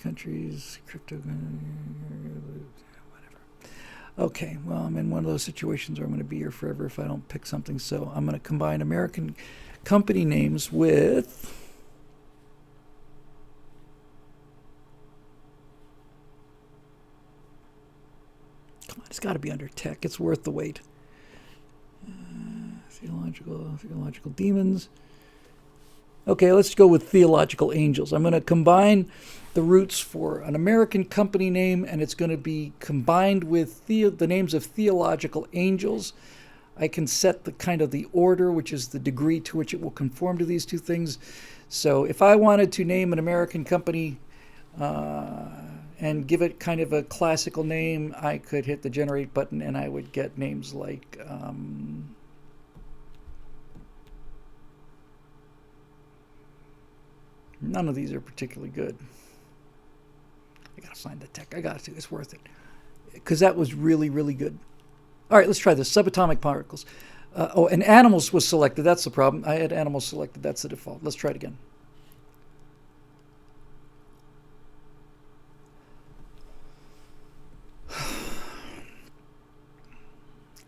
countries, crypto, whatever. Okay, well, I'm in one of those situations where I'm going to be here forever if I don't pick something. So I'm going to combine American company names with... Come on, it's got to be under tech. It's worth the wait. Theological demons. Okay, let's go with theological angels. I'm going to combine the roots for an American company name, and it's going to be combined with the names of theological angels. I can set the order, which is the degree to which it will conform to these two things. So if I wanted to name an American company and give it kind of a classical name, I could hit the generate button and I would get names like... none of these are particularly good. I gotta find the tech. I got to. It's worth it because that was really, really good. All right, let's try this. Subatomic particles. And animals was selected. That's the problem. I had animals selected. That's the default. Let's try it again.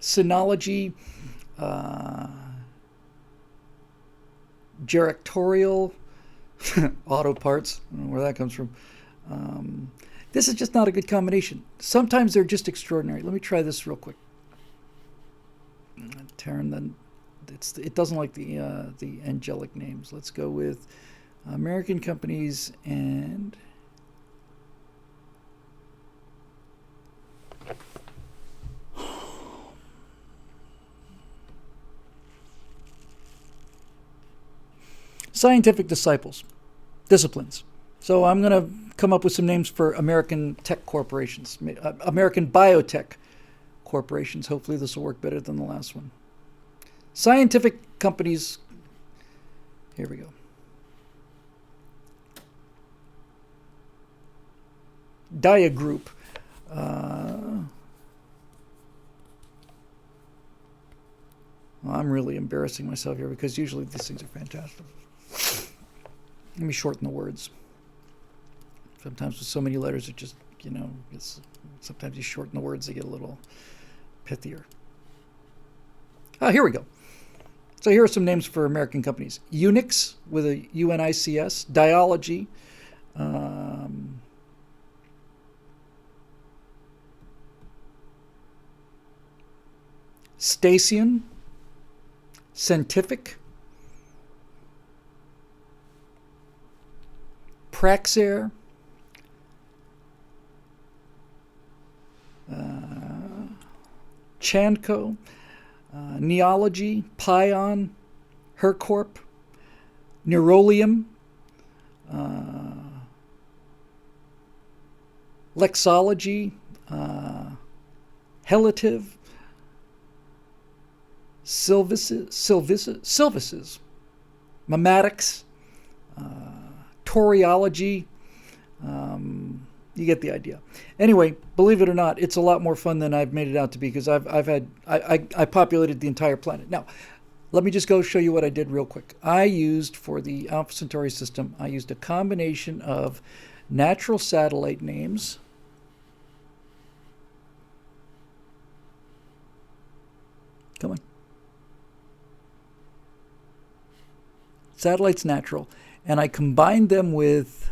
Synology, directorial, auto parts. I don't know where that comes from. This is just not a good combination. Sometimes they're just extraordinary. Let me try this real quick. Terran, then it doesn't like the angelic names. Let's go with American companies and scientific disciplines. So I'm going to come up with some names for American tech corporations, American biotech corporations. Hopefully this will work better than the last one. Scientific companies. Here we go. Dia Group. Well, I'm really embarrassing myself here because usually these things are fantastic. Let me shorten the words. Sometimes with so many letters, it just, sometimes you shorten the words, they get a little pithier. Here we go. So here are some names for American companies. Unix with a UNICS, Dialogy, Stacian, Scientific, Praxair, Chanco, Neology, Pion, Hercorp, Nerolium, Lexology, Helative, Silvices, Mematics, Toriology. You get the idea. Anyway, believe it or not, it's a lot more fun than I've made it out to be because I populated the entire planet. Now, let me just go show you what I did real quick. I used, for the Alpha Centauri system, I used a combination of natural satellite names, come on, satellites natural, and I combined them with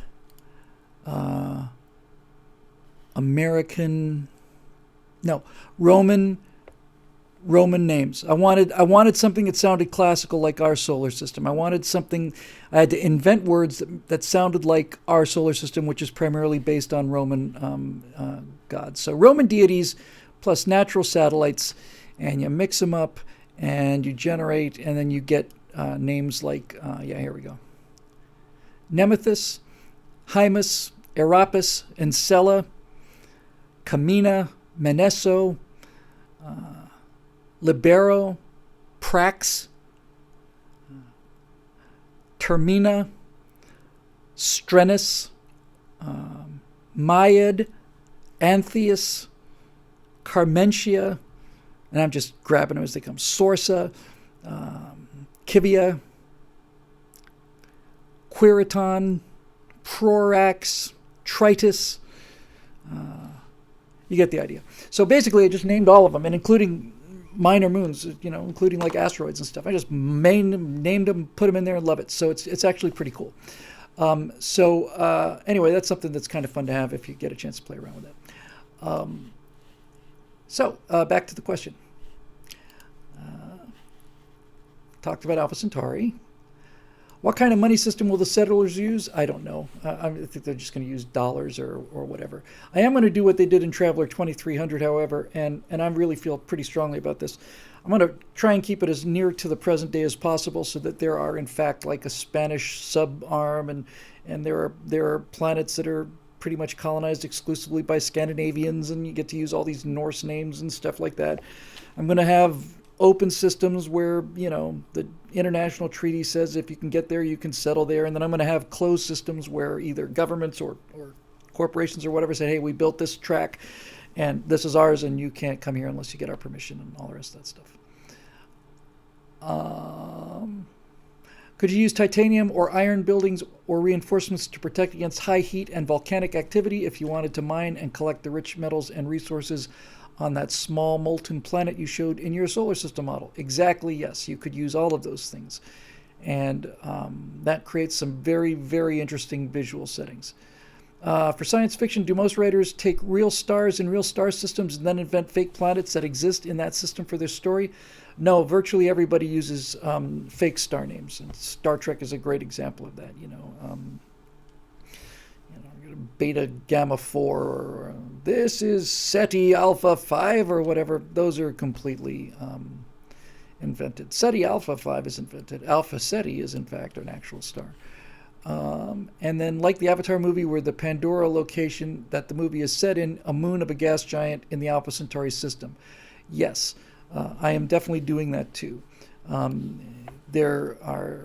Roman names. I wanted something that sounded classical like our solar system. I wanted something, I had to invent words that sounded like our solar system, which is primarily based on Roman gods. So Roman deities plus natural satellites, and you mix them up and you generate, and then you get names like, here we go. Nemethus, Hymus, Erapis, Encella, Camina, Menesso, Libero, Prax, Termina, Strenus, Maiad, Antheus, Carmentia, and I'm just grabbing them as they come, Sorsa, Kivia, Quiriton, Prorax, Tritus. You get the idea. So basically, I just named all of them, and including minor moons, including like asteroids and stuff. I just named them, put them in there, and love it. So it's actually pretty cool. Anyway, that's something that's kind of fun to have if you get a chance to play around with it. Back to the question. Talked about Alpha Centauri. What kind of money system will the settlers use? I don't know. I think they're just going to use dollars or whatever. I am going to do what they did in Traveler 2300, however, and I really feel pretty strongly about this. I'm going to try and keep it as near to the present day as possible so that there are, in fact, like a Spanish sub-arm, and there are planets that are pretty much colonized exclusively by Scandinavians, and you get to use all these Norse names and stuff like that. I'm going to have open systems where, the international treaty says if you can get there, you can settle there. And then I'm going to have closed systems where either governments or corporations or whatever said, hey, we built this track and this is ours and you can't come here unless you get our permission and all the rest of that stuff. Could you use titanium or iron buildings or reinforcements to protect against high heat and volcanic activity if you wanted to mine and collect the rich metals and resources on that small molten planet you showed in your solar system model? Exactly, yes. You could use all of those things. And that creates some very, very interesting visual settings. For science fiction, do most writers take real stars in real star systems and then invent fake planets that exist in that system for their story? No, virtually everybody uses fake star names, and Star Trek is a great example of that. Beta Gamma 4, or this is SETI Alpha 5, or whatever. Those are completely invented. SETI Alpha 5 is invented. Alpha SETI is, in fact, an actual star. And then, like the Avatar movie, where the Pandora location that the movie is set in, a moon of a gas giant in the Alpha Centauri system. Yes, I am definitely doing that too. There are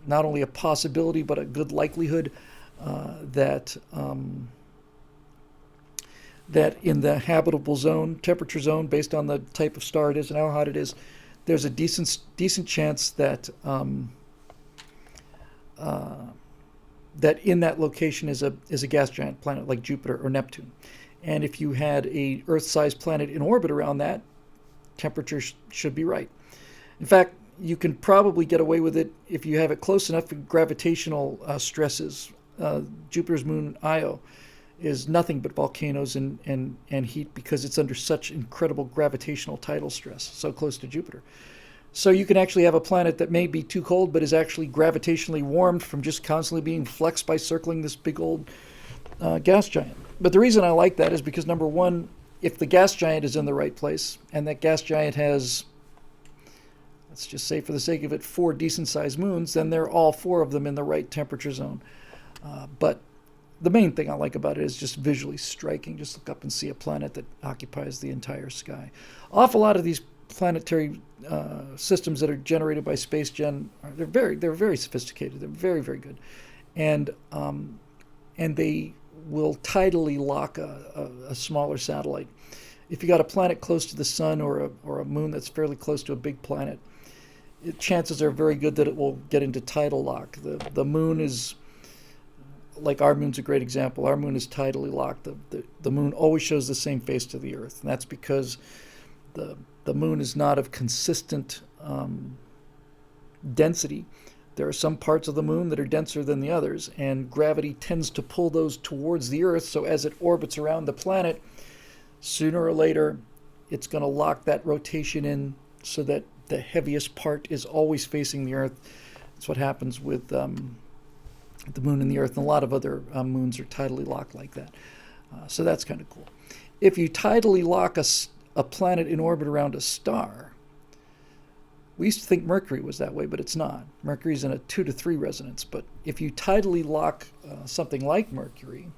not only a possibility, but a good likelihood that in the habitable zone, temperature zone, based on the type of star it is and how hot it is, there's a decent chance that that in that location is a gas giant planet like Jupiter or Neptune. And if you had a Earth-sized planet in orbit around that, temperature should be right. In fact, you can probably get away with it if you have it close enough for gravitational stresses. Jupiter's moon Io is nothing but volcanoes and heat because it's under such incredible gravitational tidal stress, so close to Jupiter. So you can actually have a planet that may be too cold but is actually gravitationally warmed from just constantly being flexed by circling this big old gas giant. But the reason I like that is because, number one, if the gas giant is in the right place, and that gas giant has, let's just say for the sake of it, 4 decent-sized moons, then they're all 4 of them in the right temperature zone. But the main thing I like about it is just visually striking. Just look up and see a planet that occupies the entire sky. Awful lot of these planetary systems that are generated by SpaceGen, they're very sophisticated. They're very, very good, and they will tidally lock a smaller satellite. If you got a planet close to the sun or a moon that's fairly close to a big planet, chances are very good that it will get into tidal lock. The moon is, like our moon's a great example. Our moon is tidally locked. The moon always shows the same face to the Earth, and that's because the moon is not of consistent density. There are some parts of the moon that are denser than the others, and gravity tends to pull those towards the Earth, so as it orbits around the planet, sooner or later, it's going to lock that rotation in so that the heaviest part is always facing the Earth. That's what happens with the moon and the Earth, and a lot of other moons are tidally locked like that. So that's kind of cool. If you tidally lock a planet in orbit around a star, we used to think Mercury was that way, but it's not. Mercury's in a 2 to 3 resonance. But if you tidally lock something like Mercury,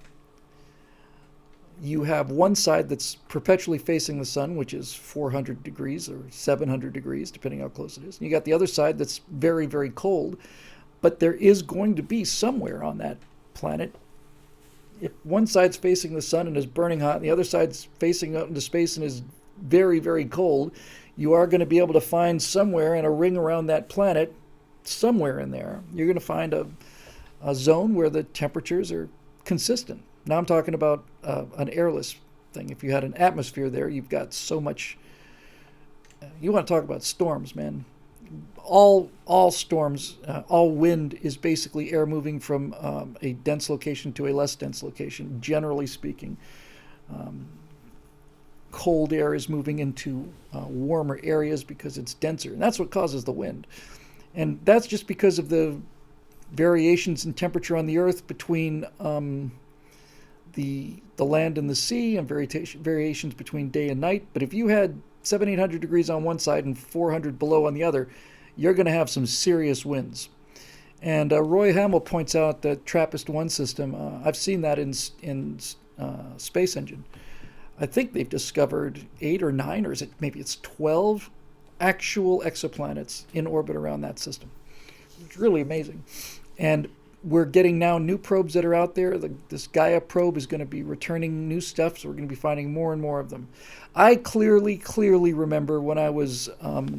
you have one side that's perpetually facing the sun, which is 400 degrees or 700 degrees, depending how close it is. And you got the other side that's very, very cold. But there is going to be somewhere on that planet, if one side's facing the sun and is burning hot, and the other side's facing out into space and is very, very cold, you are going to be able to find somewhere in a ring around that planet, somewhere in there, you're going to find a zone where the temperatures are consistent. Now I'm talking about an airless thing. If you had an atmosphere there, you've got so much. You want to talk about storms, man. All storms, all wind is basically air moving from a dense location to a less dense location, generally speaking. Cold air is moving into warmer areas because it's denser, and that's what causes the wind. And that's just because of the variations in temperature on the Earth between the land and the sea, and variations between day and night. But if you had 700-800 degrees on one side and 400 below on the other, you're going to have some serious winds. And Roy Hamill points out the TRAPPIST-1 system. I've seen that in Space Engine. I think they've discovered 8 or 9, or maybe it's 12 actual exoplanets in orbit around that system. It's really amazing. And we're getting now new probes that are out there. This Gaia probe is going to be returning new stuff, so we're going to be finding more and more of them. I clearly remember when I was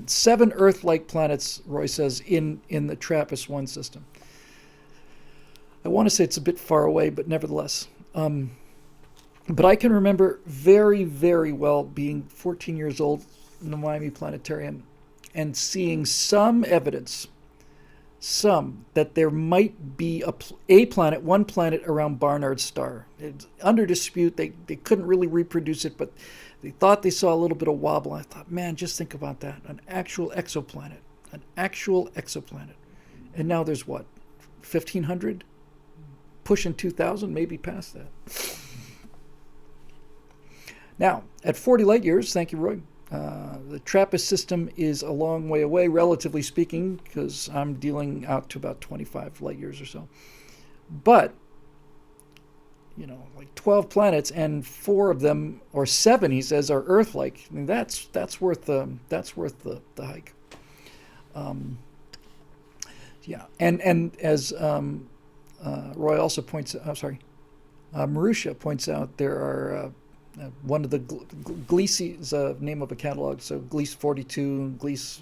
7 Earth-like planets, Roy says, in the TRAPPIST-1 system. I want to say it's a bit far away, but nevertheless. But I can remember very well being 14 years old in the Miami Planetarium and seeing some evidence, that there might be one planet around Barnard's star. It's under dispute. They couldn't really reproduce it, but they thought they saw a little bit of wobble. I thought, man, just think about that. An actual exoplanet. And now there's what? 1,500? Pushing 2,000, maybe past that. Now, at 40 light years, thank you, Roy, the TRAPPIST system is a long way away, relatively speaking, because I'm dealing out to about 25 light years or so. But, like 12 planets, and 4 of them, or 7, he says, are Earth-like. I mean, that's worth the hike. Yeah, and as Roy also points out, Marusha points out, there are one of the Gliese is a name of a catalog, so Gliese 42, Gliese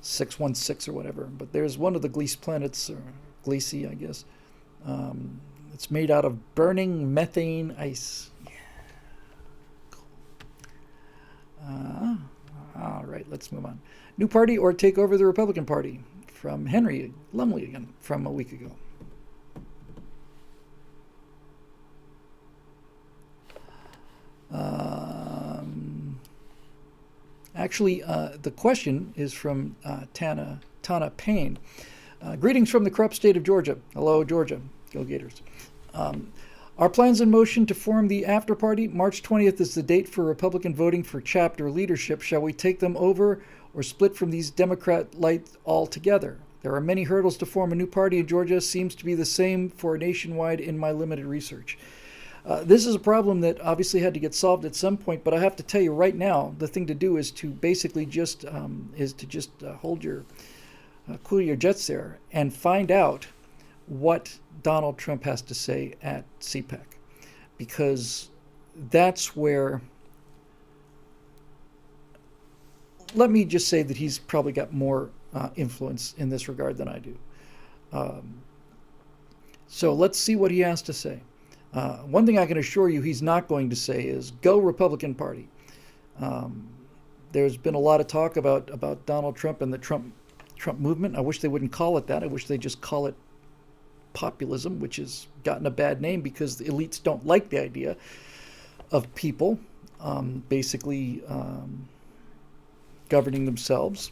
616 or whatever. But there's one of the Gliese planets, or Gliese, I guess. It's made out of burning methane ice. Yeah. Cool. All right, let's move on. New party or take over the Republican Party? From Henry Lumley again, from a week ago. Actually, the question is from Tana Payne. Greetings from the corrupt state of Georgia. Hello, Georgia. Go Gators. Our plans in motion to form the after party. March 20th is the date for Republican voting for chapter leadership. Shall we take them over or split from these Democrat lights altogether? There are many hurdles to form a new party in Georgia. Seems to be the same for nationwide in my limited research. This is a problem that obviously had to get solved at some point, but I have to tell you right now, the thing to do is to basically just hold your cool your jets there and find out what Donald Trump has to say at CPAC, because that's where. Let me just say that he's probably got more influence in this regard than I do. So let's see what he has to say. One thing I can assure you he's not going to say is, go Republican Party. There's been a lot of talk about Donald Trump and the Trump movement. I wish they wouldn't call it that. I wish they just call it populism, which has gotten a bad name because the elites don't like the idea of people basically governing themselves.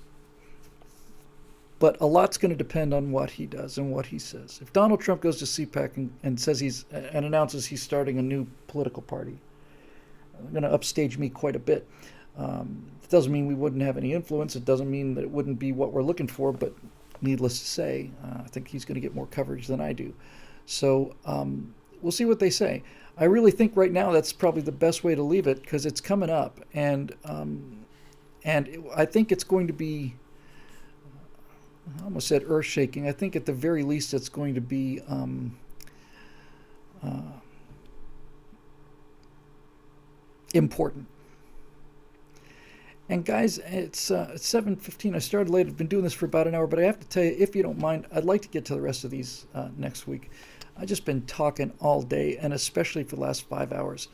But a lot's going to depend on what he does and what he says. If Donald Trump goes to CPAC and says and announces he's starting a new political party, it's going to upstage me quite a bit. It doesn't mean we wouldn't have any influence. It doesn't mean that it wouldn't be what we're looking for. But needless to say, I think he's going to get more coverage than I do. So we'll see what they say. I really think right now that's probably the best way to leave it, because it's coming up, and I think it's going to be. I almost said earth-shaking. I think at the very least it's going to be important. And guys, it's 7:15. I started late. I've been doing this for about an hour, but I have to tell you, if you don't mind, I'd like to get to the rest of these next week. I've just been talking all day, and especially for the last 5 hours,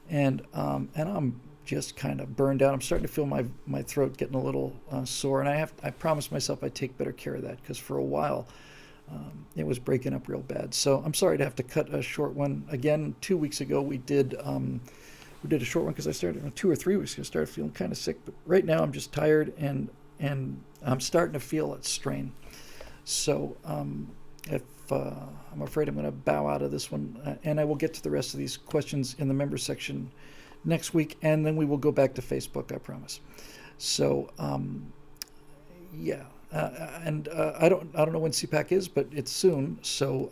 and I'm just kind of burned out. I'm starting to feel my throat getting a little sore, and I promised myself I'd take better care of that, because for a while it was breaking up real bad. So I'm sorry to have to cut a short one. Again, 2 weeks ago we did a short one because I started 2 or 3 weeks ago. I started feeling kind of sick, but right now I'm just tired and I'm starting to feel a strain. So if I'm afraid I'm going to bow out of this one, and I will get to the rest of these questions in the member section next week, and then we will go back to Facebook, I promise. So yeah, and I don't know when CPAC is, but it's soon, so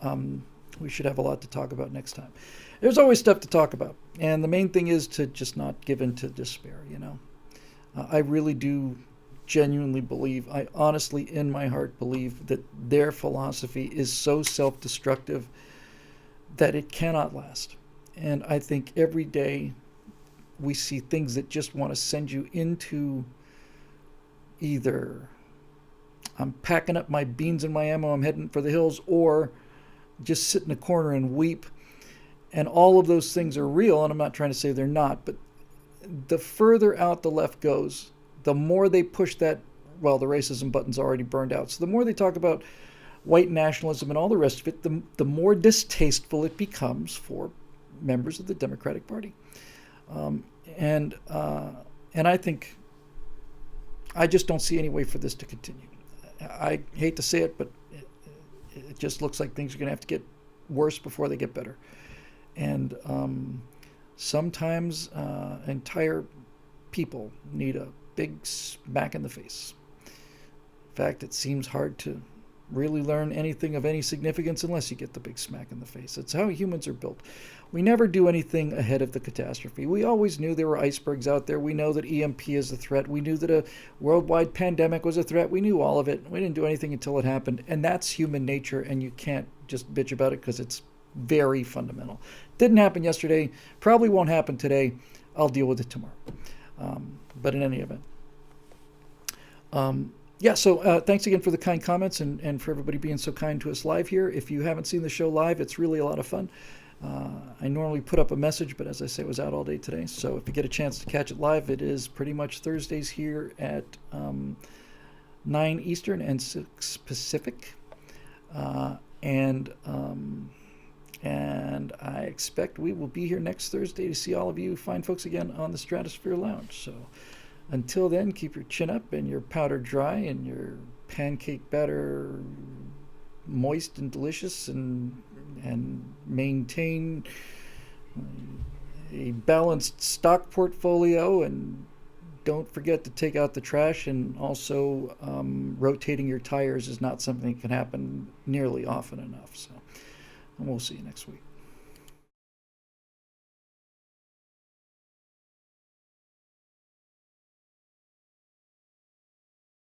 we should have a lot to talk about next time. There's always stuff to talk about, and the main thing is to just not give in to despair. I really do genuinely believe, I honestly, in my heart, believe that their philosophy is so self destructive that it cannot last. And I think every day we see things that just want to send you into either I'm packing up my beans and my ammo, I'm heading for the hills, or just sit in a corner and weep. And all of those things are real, and I'm not trying to say they're not, but the further out the left goes, the more they push that, well, the racism button's already burned out. So the more they talk about white nationalism and all the rest of it, the more distasteful it becomes for members of the Democratic Party. Um, and I think I just don't see any way for this to continue. I hate to say it, but it just looks like things are going to have to get worse before they get better. And sometimes entire people need a big smack in the face. In fact, it seems hard to really learn anything of any significance unless you get the big smack in the face. It's how humans are built. We never do anything ahead of the catastrophe. We always knew there were icebergs out there. We know that EMP is a threat. We knew that a worldwide pandemic was a threat. We knew all of it. We didn't do anything until it happened. And that's human nature, and you can't just bitch about it because it's very fundamental. Didn't happen yesterday. Probably won't happen today. I'll deal with it tomorrow. But in any event. So thanks again for the kind comments and for everybody being so kind to us live here. If you haven't seen the show live, it's really a lot of fun. I normally put up a message, but as I say, it was out all day today. So if you get a chance to catch it live, it is pretty much Thursdays here at 9 Eastern and 6 Pacific. And I expect we will be here next Thursday to see all of you fine folks again on the Stratosphere Lounge. So until then, keep your chin up and your powder dry and your pancake batter moist and delicious, and maintain a balanced stock portfolio, and don't forget to take out the trash. And also rotating your tires is not something that can happen nearly often enough. So and we'll see you next week.